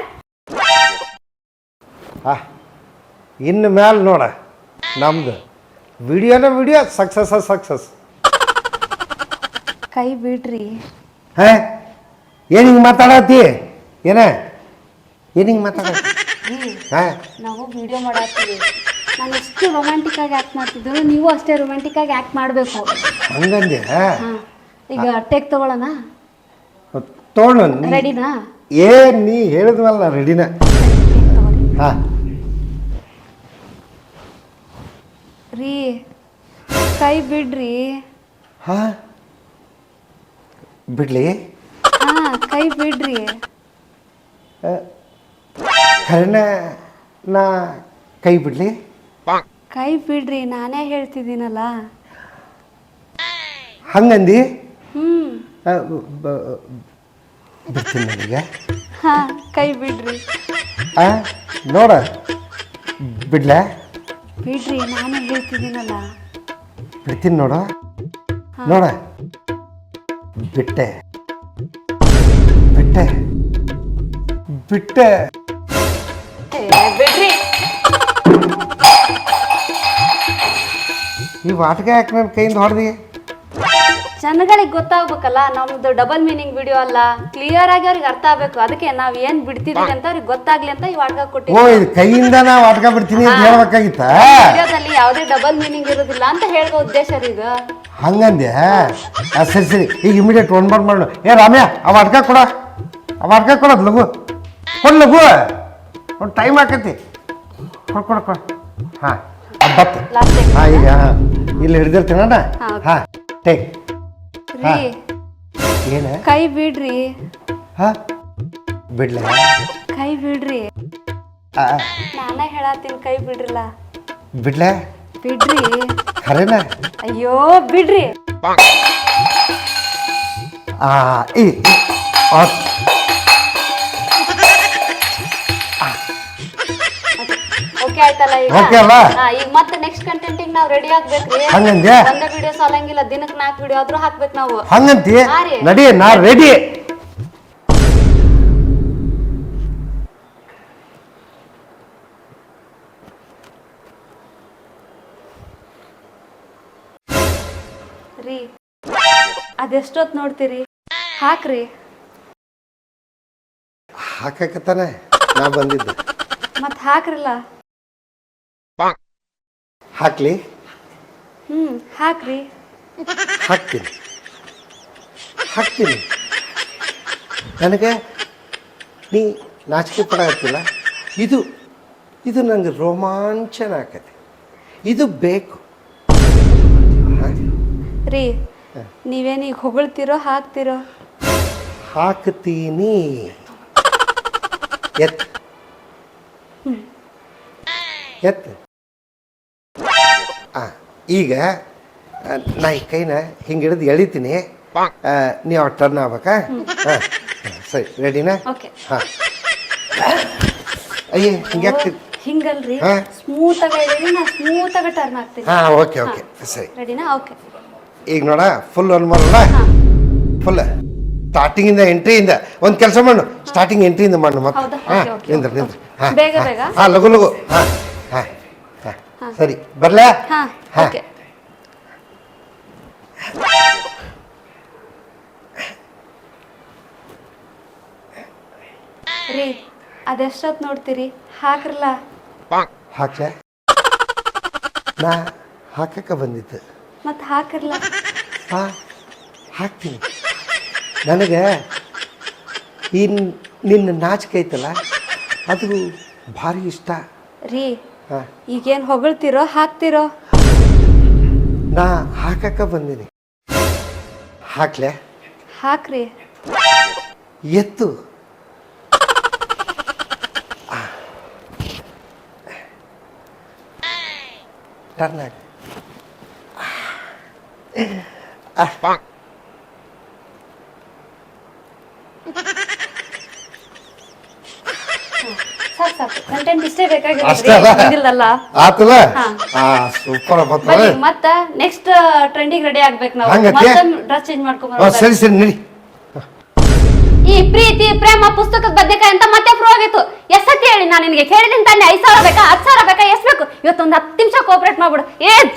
ಇನ್ನು ಮ್ಯಾಲ ನೋಡ, ನಮ್ದು ವಿಡಿಯೋ ಸಕ್ಸಸ್. ಕೈ ಬಿಡ್ರಿ. ಏನು ಹಿಂಗೆ ಮಾತಾಡತ್ತಿ ಏನ ಏನು ಹಿಂಗೆ ಮಾತಾಡತ್ತಿ ಹಾಂ ನಾವು ವಿಡಿಯೋ ಮಾಡಾಕ್ತೀವಿ. ನಾನು ಎಷ್ಟು ರೊಮ್ಯಾಂಟಿಕ್ ಆಗಿ ಆಕ್ಟ್ ಮಾಡ್ತಿದ್ರು ನೀವು ಅಷ್ಟೇ ರೊಮ್ಯಾಂಟಿಕ್ ಆಗಿ ಆಕ್ಟ್ ಮಾಡಬೇಕು. ಹಂಗಂದೆ ಈಗ ಟೇಕ್ ತಗೊಳ್ಳೋಣ. ತೊಗೊಂಡು ರೆಡಿನಾ? ಏನು ನೀ ಹೇಳಿದ್ವಲ್ಲ ರೆಡಿನ. ಹಾಂ ರೀ ಕೈ ಬಿಡ್ರಿ. ಹಾಂ ಬಿಡ್ಲಿ ಕೈ ಬಿಡ್ರಿ. ಖರೇನ ನಾ ಕೈ ಬಿಡ್ಲಿ? ಕೈ ಬಿಡ್ರಿ, ನಾನೇ ಹೇಳ್ತಿದ್ದೀನಲ್ಲ. ಹಂಗಂದಿ ಬಿಡ್ತೀನಿ ನನಗೆ. ಕೈ ಬಿಡ್ರಿ. ನೋಡ ಬಿಡ್ಲ? ಬಿಡ್ರಿ, ನಾನೇ ಹೇಳ್ತಿದ್ದೀನಲ್ಲ. ಬಿಡ್ತೀನಿ ನೋಡ ನೋಡ. ಬಿಟ್ಟೆ ಬಿಟ್ಟೆ ಬಿಟ್ಟೆ. ಬಿಡ್ರಿ. ಈ ವಾಟ್ಗೆ ಯಾಕೆ ನನ್ನ ಕೈಯಿಂದ ಹೊಡೆದಿ? ಜನಗಳಿಗೆ ಗೊತ್ತಾಗ್ಬೇಕಲ್ಲ, ನಮ್ದು ಡಬಲ್ ಮೀನಿಂಗ್ ವಿಡಿಯೋ ಅಲ್ಲ, ಕ್ಲಿಯರ್ ಆಗಿ ಅವ್ರಿಗೆ ಅರ್ಥ ಆಗ್ಬೇಕು. ಅದಕ್ಕೆ ನಾವ್ ಏನ್ ಬಿಡ್ತಿದೀವಿ ಅಂತ ಅವ್ರಿಗೆ ಗೊತ್ತಾಗ್ಲಿ ಅಂತ ಈ ವಾಟ್ಗ ಓ ಕೊಟ್ಟಿದ್ದೀವಿ. ಇದು ಕೈಯಿಂದ ನಾ ವಾಟ್ಕ ಬಿಡ್ತೀನಿ ಅಂತ ಹೇಳ್ಬೇಕಾಗಿತ್ತ? ವಿಡಿಯೋದಲ್ಲಿ ಯಾವುದೇ ಡಬಲ್ ಮೀನಿಂಗ್ ಇರೋದಿಲ್ಲ ಅಂತ ಹೇಳೋ ಉದ್ದೇಶ ರೀ ಇದು. ಹಂಗಂದೆ? ಸರಿ ಸರಿ, ಈಗ ಇಮಿಡಿಯೇಟ್ ಒನ್ ಬಾರ್ ಮಾಡೋಣ. ಏ ರಾಮ್ಯ ಆ ವಾಟ್ಕ ಕೊಡ, ಆ ವಾಟ್ಕ ಕೊಡೋದು ಲಘು ಕೊಡ್ ಲಘು, ಒಂದು ಟೈಮ್ ಆಕತಿ. ಕೊಡ್ ಕೊಡ ಕೊಡ. ಹಾಂ ಬತ್ತು. ಹಾಂ ಈಗ ಇಲ್ಲಿ ಹಿಡ್ದಿರ್ತೀನಣ್ಣ. ಹಾಂ ಟೇಕ್. ರೀ ಏನ? ಕೈ ಬಿಡ್ರಿ. ಹಾಂ ಬಿಡ್ಲ? ಕೈ ಬಿಡ್ರಿ. ನಾನೇ ಹೇಳತ್ತೀನಿ ಕೈ ಬಿಡ್ರಲ್ಲ. ಬಿಡ್ಲ? ಬಿಡ್ರಿ. ಖರೇನ? ಅಯ್ಯೋ ಬಿಡ್ರಿ. ಓಕೆ ಆಯ್ತಲ್ಲ ಈಗ? ಓಕೆ ಅಲ್ಲ? ಈಗ ಮತ್ತೆ ನೆಕ್ಸ್ಟ್ ಕಂಟೆಂಟಿಗೆ ನಾವು ರೆಡಿ ಆಗ್ಬೇಕ್ರಿ. ಹಂಗಂದೆ? ಒಂದೇ ವಿಡಿಯೋ ಸಾಲಂಗಿಲ್ಲ, ದಿನಕ್ಕೆ 4 ವಿಡಿಯೋ ಆದ್ರೂ ಹಾಕ್ಬೇಕು ನಾವು. ಹಂಗಂತಿ? ಹಾ ರೀ. ನಡಿ ನಾ ರೆಡಿ. ರೀ ಅದೆಷ್ಟೊತ್ತು ನೋಡ್ತೀರಿ? ಹಾಕ್ರಿ. ಹಾಕಕತ್ತಾನೆ ನಾ ಬಂದಿದ್ದೆ. ಮತ್ ಹಾಕ್ರಲ್ಲ. ಹಾಕ್ಲಿ? ಹಾಕ್ರಿ. ಹಾಕ್ತೀನಿ ಹಾಕ್ತೀನಿ. ನನಗೆ ನೀ ನಾಚಿಕೆ ಪಡಾಕತ್ತಿಲ್ಲ. ಇದು ಇದು ನಂಗೆ ರೋಮಾಂಚನ ಆಕತಿ. ಇದು ಬೇಕು. ರೀ ನೀವೇನೀಗ ಹೊಗಳ್ತಿರೋ ಹಾಕ್ತಿರೋ? ಹಾಕ್ತೀನಿ. ಎತ್ ಎತ್. ಈಗ ನಾ ಈ ಕೈನ ಹಿಂಗೆ ಹಿಡಿದು ಎಳಿತೀನಿ, ನೀವು ಅವ್ರು ಟರ್ನ್ ಆಗ್ಬೇಕಾ? ಹಾಂ ಸರಿ ರೆಡಿನಾ? ಓಕೆ. ಹಾಂ ಅಯ್ಯ ಹಿಂಗೆ ಆಗ್ತಿತ್ತು. ಹಿಂಗಲ್ರಿ, ಹಾ? ಸ್ಮೂತ್ ಆಗಿ ಹೇಳಿರಿ, ನಾ ಸ್ಮೂತ್ ಆಗಿ ಟರ್ನ್ ಆಗ್ತೀನಿ. ಹಾಂ ಓಕೆ ಓಕೆ ಸರಿ. ರೆಡಿನಾ? ಓಕೆ. ಈಗ ನೋಡ ಫುಲ್ ಒನ್ ಮಾಡಲ್ಲ, ಫುಲ್ ಸ್ಟಾರ್ಟಿಂಗಿಂದ ಎಂಟ್ರಿಯಿಂದ ಒಂದು ಕೆಲಸ ಮಾಡು. ಸ್ಟಾರ್ಟಿಂಗ್ ಎಂಟ್ರಿಯಿಂದ ಮಾಡು ಮತ್ತೆ. ಹೌದಾ? ಹಾಂ ಓಕೆ, ಓಕೆ. ನಿಂದ್ರ ನಿಂದ್ರ. ಹಾಂ ಬೇಗ ಬೇಗ. ಹಾಂ ಲಘು ಲಘು. ಹಾಂ ಹಾಂ ಹಾಂ ಸರಿ ಬರಲೇ? ಹಾಂ ಹಾಂ ಓಕೆ. ರೀ ಅದೆಷ್ಟೊತ್ತು ನೋಡ್ತೀರಿ? ಹಾಕ್ರಲ್ಲ. ಹಾಕ್ಲೆ? ನಾ ಹಾಕಕ್ಕೆ ಬಂದಿತ್ತು. ಮತ್ತೆ ಹಾಕ್ರಲ್ಲ. ಹಾಂ ಹಾಕ್ತೀನಿ. ನನಗೆ ಈ ನಿನ್ನ ನಾಚಿಕೆ ಐತಲ್ಲ ಅದು ಭಾರಿ ಇಷ್ಟ. ರೀ ಹಾಂ ಈಗೇನು ಹೊಗಳ್ತಿರೋ ಹಾಕ್ತಿರೋ? ನಾ ಹಾಕಕ್ಕೆ ಬಂದೀನಿ. ಹಾಕ್ಲೆ? ಹಾಕ್ರಿ. ಎತ್ತು. ಟರ್ನ್ ಆಗಿ ಸಾಕು ಸಾಕು, ಕಂಟೆಂಟ್ ಇಷ್ಟೇ ಅಷ್ಟೇ ಅಲ್ಲ? ಬೇಕಾಗಿಲ್ಲ. ಆತಲ್ಲ? ಹಾ. ಸೂಪರ್ ಬರ್ತದೆ. ಬನ್ನಿ ಮತ್ತ ನೆಕ್ಸ್ಟ್ ಟ್ರೆಂಡಿಗೆ ರೆಡಿ ಆಗ್ಬೇಕು ನಾವು. ಹಂಗತ್ತೆ? ಮತ್ತೆ ಡ್ರೆಸ್ ಚೇಂಜ್ ಮಾಡ್ಕೊಂಡ್ ಸರಿ ಸರಿ ನಡಿ. ಈ ಪ್ರೀತಿ ಪ್ರೇಮ ಪುಸ್ತಕದ ಬದ್ನೆಕಾಯಿ ಅಂತ ಮತ್ತೆ ಪ್ರೂವ್ ಆಗಿತ್ತು. ಎಷ್ಟತಿ ಹೇಳಿ ನಾನು ನಿನಗೆ ಕೇಳಿದ್ದೀನಿ ತಾನೆ? 5,000 ಬೇಕಾ 10,000 ಬೇಕಾ ಎಷ್ಟು ಬೇಕು? ಇವತ್ತೊಂದು 10 ನಿಮಿಷ ಕೋಆಪರೇಟ್ ಮಾಡ್ಬಿಡು.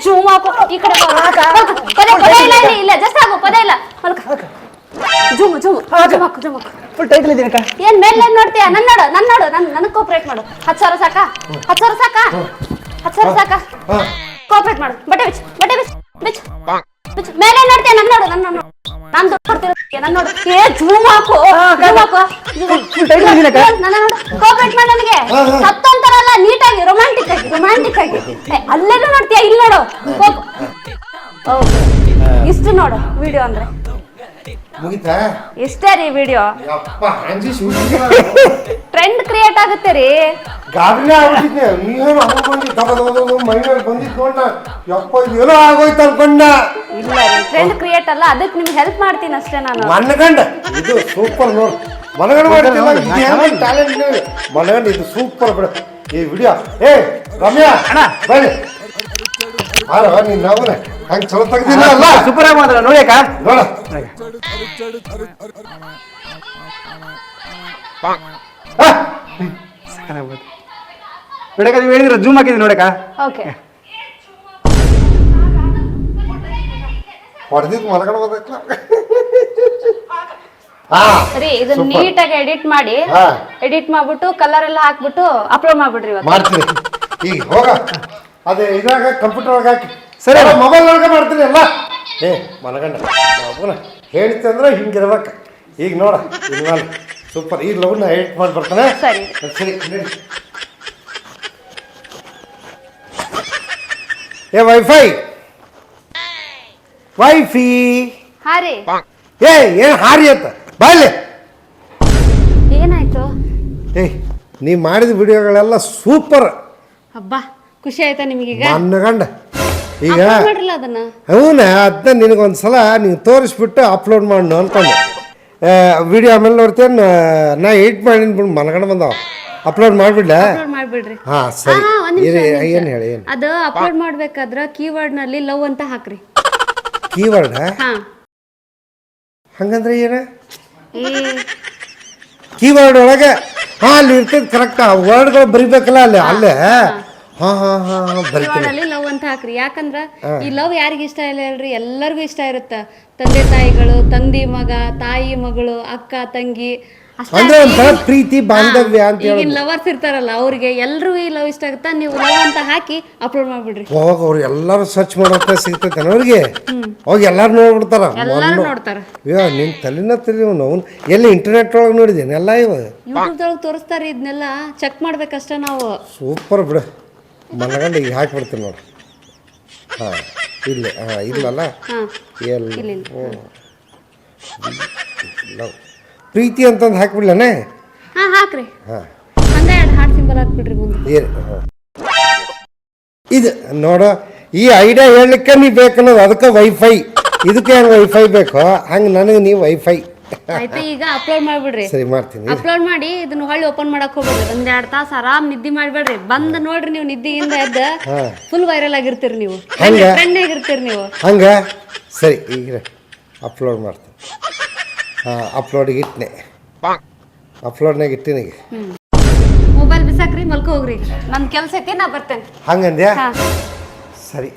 ಜೂಮ್ ಹಾಕು ಈ ಕಡೆ. ಪದೇ ಇಲ್ಲ ಜಸ್ಟ್ ಆಗು, ಪದೇ ಇಲ್ಲ. ಜುಮ್ ಜುಮ್ ಜುಮಕ್ ಜುಮಕ್ ಫುಲ್ ಟೈಟಲ್ ಇದೀನಿ ಅಕ್ಕ. ಏನ್ ಮೇಲೆ ನೋಡ್ತೀಯ ನನ್ನ ನೋಡು ನನಗೆ ಕೋಪರೇಟ್ ಮಾಡು 10,000 ಸಾಕಾ 10,000 ಸಾಕಾ 10,000 ಸಾಕಾ ಕೋಪರೇಟ್ ಮಾಡು ಬಟ್ಟೆ ಬಿಚ್ಚ ಮೇಲೆ ನೋಡ್ತೀಯ ನನ್ನ ನೋಡು ನಾನು ದುಡ್ಡು ಕೊಡ್ತಿರೋದಕ್ಕೆ ನನ್ನ ನೋಡು ಏ ಜೂಮ್ ಹಾಕು ನನ್ನ ನೋಡು ಕೋಪರೇಟ್ ಮಾಡು ನನಗೆ ಸತ್ತಂತಾರಲ್ಲ ನೀಟಾಗಿ ರೊಮ್ಯಾಂಟಿಕ್ ಆಗಿ ಅಲ್ಲೇನು ನೋಡ್ತೀಯ ಇಲ್ಲಿ ನೋಡು ಇಷ್ಟು ನೋಡು ವಿಡಿಯೋ ಅಂದ್ರೆ ಮುಗಿತಾ ಇಷ್ಟೇ ರೀ ವಿಡಿಯೋ ಯಪ್ಪ ಹಂಜಿ ಶೂಟಿಂಗ್ ಟ್ರೆಂಡ್ ಕ್ರಿಯೇಟ್ ಆಗುತ್ತೆ ರೀ ಗಾಬರಿನೇ ಆಗ್ಬಿಟ್ಟಿದ್ದೆ ನೀವೇನು ಅನ್ಕೊಂಡಿ ತಗೋದು ಮೈನಲ್ಲಿ ಬಂದಿದ್ದು ನೋಡ ಯಪ್ಪ ಏನೋ ಆಗೋಯ್ತು ಅನ್ಕೊಂಡ ಇಲ್ಲ ರೀ ಟ್ರೆಂಡ್ ಕ್ರಿಯೇಟ್ ಅಲ್ಲ ಅದಕ್ಕೆ ನಿಮ್ಗೆ ಹೆಲ್ಪ್ ಮಾಡ್ತೀನಿ ಅಷ್ಟೇ ನಾನು ಮನಗಂಡ ಇದು ಸೂಪರ್ ನೋಡ್ ಮನಗಂಡ ಮಾಡ್ತಿಲ್ಲ ಟ್ಯಾಲೆಂಟ್ ಮನಗಂಡ ಇದು ಸೂಪರ್ ಬಿಡ ಈ ವಿಡಿಯೋ ಏ ರಮ್ಯಾ ಅಣ್ಣ ಬನ್ನಿ ಹಾರ ನೀನ್ ನಾವನ ಹಂಗೆ ಚಲೋ ತೆಗ್ದಿಲ್ಲ ಅಲ್ಲ ಸೂಪರ್ ಆಗಿ ಮಾತ್ರ ನೋಡಿ ಅಕ್ಕ. ನೋಡ ನೋಡಕ್ಕ ನೀವು ಹೇಳಿದ್ರೆ ಜೂಮ್ ಹಾಕಿದ್ರಿ ನೋಡಕ್ಕ. ಓಕೆ ಹೊಡೆದಿದ್ದು ಮನಗಂಡ ಬಂದೈತ್ಲ ಹಾ ಸರಿ ಇದನ್ನ ನೀಟಾಗಿ ಎಡಿಟ್ ಮಾಡಿ ಹಾ. ಎಡಿಟ್ ಮಾಡ್ಬಿಟ್ಟು ಕಲರ್ ಎಲ್ಲ ಹಾಕ್ಬಿಟ್ಟು ಅಪ್ಲೋಡ್ ಮಾಡ್ಬಿಡ್ರಿ ಇವತ್ತು ಮಾಡ್ತೀನಿ ಈಗ ಹೋಗ ಅದೇ ಇದ್ರಾಗ ಕಂಪ್ಯೂಟರ್ ಒಳಗೆ ಹಾಕಿ ಸರಿ. ಮೊಬೈಲ್ ಒಳಗೆ ಮಾಡ್ತೀನಿ ಎಲ್ಲ ಏ ಮನಗಂಡ ಮಗನ ಹೇಳ್ತಂದ್ರೆ ಹಿಂಗಿರ್ಬೇಕು ಈಗ ನೋಡ ಇನ್ಮೇಲೆ ಸೂಪರ್ ಈ ಲವ್ನ ಎಡಿಟ್ ಮಾಡಿ ಬರ್ತಾನೆ ಸರಿ. ಸರಿ ನಡಿ. ಏ ವೈಫಿ ಹಾ ರೀ ಏ ಏನು ಹಾರಿ ಅಂತ ಬಾಯ್ಲೆ ಏನಾಯ್ತು ಏ ನೀ ಮಾಡಿದ ವಿಡಿಯೋಗಳೆಲ್ಲ ಸೂಪರ್ ಹಬ್ಬಾ ಖುಷಿ ಆಯ್ತಾ ನಿಮಗೀಗ ಮನಗಂಡ ಈಗ Upload ಮಾಡ್ರಲ್ಲ ಅದನ್ನ ಅವನ ಅದನ್ನ ನಿನಗೊಂದ್ಸಲ ನೀವು ತೋರಿಸ್ಬಿಟ್ಟು ಅಪ್ಲೋಡ್ ಮಾಡು ಅನ್ಕೊಂಡೆ ವಿಡಿಯೋ ಆಮೇಲೆ ನೋಡ್ತೇನೆ ನಾ ಎಡಿಟ್ ಮಾಡಿನ ಬಿಡು ಮನಗಂಡ ಬಂದವ ಅಪ್ಲೋಡ್ ಮಾಡಿಬಿಡ್ಲ ಅಪ್ಲೋಡ್ ಮಾಡ್ಬಿಡ್ರಿ ಹಾಂ ಸರಿ ಒಂದ್ ನಿಮಿಷ, ಒಂದ್ ನಿಮಿಷ. ಏನು ಹೇಳಿ ಏನು ಅದು ಅಪ್ಲೋಡ್ ಮಾಡ್ಬೇಕಾದ್ರ ಕೀವರ್ಡ್ ನಲ್ಲಿ ಲವ್ ಅಂತ ಹಾಕ್ರಿ ಕೀವರ್ಡ್ ಹಾ ಹಂಗಂದ್ರೆ ಏನ ಈ ಕೀವರ್ಡ್ ಒಳಗೆ ಹಾಂ ಅಲ್ಲಿ ಇರ್ತೈತೆ ಕರೆಕ್ಟ್ ಆ ವರ್ಡ್ಗಳು ಬರಿಬೇಕಲ್ಲ ಅಲ್ಲೇ ಹಾಂ ಬರಿತೀನಿ ಕೀವರ್ಡ್ ಅಲ್ಲಿ ಲವ್ ಅಂತ ಹಾಕ್ರಿ ಯಾಕಂದ್ರ ಈ ಲವ್ ಯಾರಿಗ ಇಷ್ಟ ಇಲ್ಲ ಹೇಳ್ರಿ ಎಲ್ಲರಿಗೂ ಇಷ್ಟ ಇರುತ್ತ ತಂದೆ ತಾಯಿಗಳು ತಂದಿ ಮಗ ತಾಯಿ ಮಗಳು ಅಕ್ಕ ತಂಗಿ ಅಷ್ಟೇ ಅಂದ್ರೆ ಅಲ್ಲ, ಒಂಥರ ಪ್ರೀತಿ ಬಾಂಧವ್ಯ ಅಂತ ಈಗಿನ ಹೇಳೋದು ಲವರ್ಸ್ ಇರ್ತಾರಲ್ಲ ಅವ್ರಿಗೆ ಎಲ್ರಿಗೂ ಈ ಲವ್ ಇಷ್ಟ ಆಗುತ್ತಾ ನೀವು ಲವ್ ಅಂತ ಹಾಕಿ ಅಪ್ಲೋಡ್ ಮಾಡ್ಬಿಡ್ರಿ ಹೋಗ ಅವ್ರು ಎಲ್ಲರೂ ಸರ್ಚ್ ಮಾಡೋಕೆ ಸಿಗ್ತೈತೆ ಅವ್ರಿಗೆ ಹೋಗಿ ಎಲ್ಲಾರು ನೋಡ್ಬಿಡ್ತಾರ ಎಲ್ಲಾರು ನೋಡ್ತಾರ ಅಯ್ಯೋ ನಿನ್ನ ತಲೆ ಅವ್ನು ಎಲ್ಲಿ ಇಂಟರ್ನೆಟ್ ಒಳಗೆ ನೋಡಿದ್ದೇನೆ ಎಲ್ಲ ಇವ ಯೂಟ್ಯೂಬ್ದೊಳಗೆ ತೋರಿಸ್ತಾರೆ ಇದನ್ನೆಲ್ಲ ಚೆಕ್ ಮಾಡ್ಬೇಕಷ್ಟೇ ನಾವು ಸೂಪರ್ ಬಿಡು ಮನಗಂಡ ಈಗ ಹಾಕಿಬಿಡ್ತೀನಿ ನೋಡಿ ಹಾಂ ಇಲ್ಲೇ ಹಾಂ ಇಲ್ಲಲ್ಲ ಹಾ ಎಲ್ಲಿ ಲವ್ ಪ್ರೀತಿ ಅಂತಂದು ಹಾಕ್ಬಿಡ್ಲನೇ ಹಾ ಹಾಕ್ರಿ ಹಾಂ ಹಂಗ ಎರಡು ಹಾರ್ಟ್ ಸಿಂಬಲ್ ಹಾಕ್ಬಿಡ್ರಿ ಮುಂದೆ ಏನು ಹಾಂ ಇದು ನೋಡು ಈ ಐಡಿಯಾ ಹೇಳಲಿಕ್ಕೆ ನೀ ಬೇಕನ್ನೋದು ಅದಕ್ಕೆ ವೈಫೈ ಇದಕ್ಕೆ ಏನು ವೈಫೈ ಬೇಕೋ ಹಂಗೆ ನನಗೆ ನೀವು ವೈಫೈ ಆಯ್ತು ಈಗ ಅಪ್ಲೋಡ್ ಮಾಡ್ಬಿಡ್ರಿ ಸರಿ ಮಾಡ್ತೀನಿ ಅಪ್ಲೋಡ್ ಮಾಡಿ ಇದನ್ನ ಹೊಳ್ಳಿ ಓಪನ್ ಮಾಡಕ್ ಹೋಗ್ಬೇಡ್ರಿ ಒಂದ್ 2 ತಾಸು ಆರಾಮ್ ನಿದ್ದೆ ಮಾಡ್ಬೇಡ್ರಿ ಬಂದ್ ನೋಡ್ರಿ ನೀವು ನಿದ್ದೆಯಿಂದ ಎದ್ದ ಫುಲ್ ವೈರಲ್ ಆಗಿರ್ತೀರಿ ನೀವು ಹಂಗ? ಟ್ರೆಂಡ್ ಆಗಿರ್ತೀರಿ ನೀವು ಹಂಗೆ ಸರಿ ಈಗ ಅಪ್ಲೋಡ್ ಮಾಡ್ತೀನಿ ಹಾಂ ಅಪ್ಲೋಡಿಗೆ ಇಟ್ಟನೆ ಅಪ್ಲೋಡ್ನಾಗ ಇಟ್ಟಿನಿ ಈಗ ಮೊಬೈಲ್ ಬಿಸಾಕ್ರಿ ಮಲ್ಕೋ ಹೋಗ್ರಿ ನನ್ ಕೆಲ್ಸ ಐತಿ ನಾ ಬರ್ತೇನೆ ಹಂಗಂದ್ಯಾ ಹಾ ಸರಿ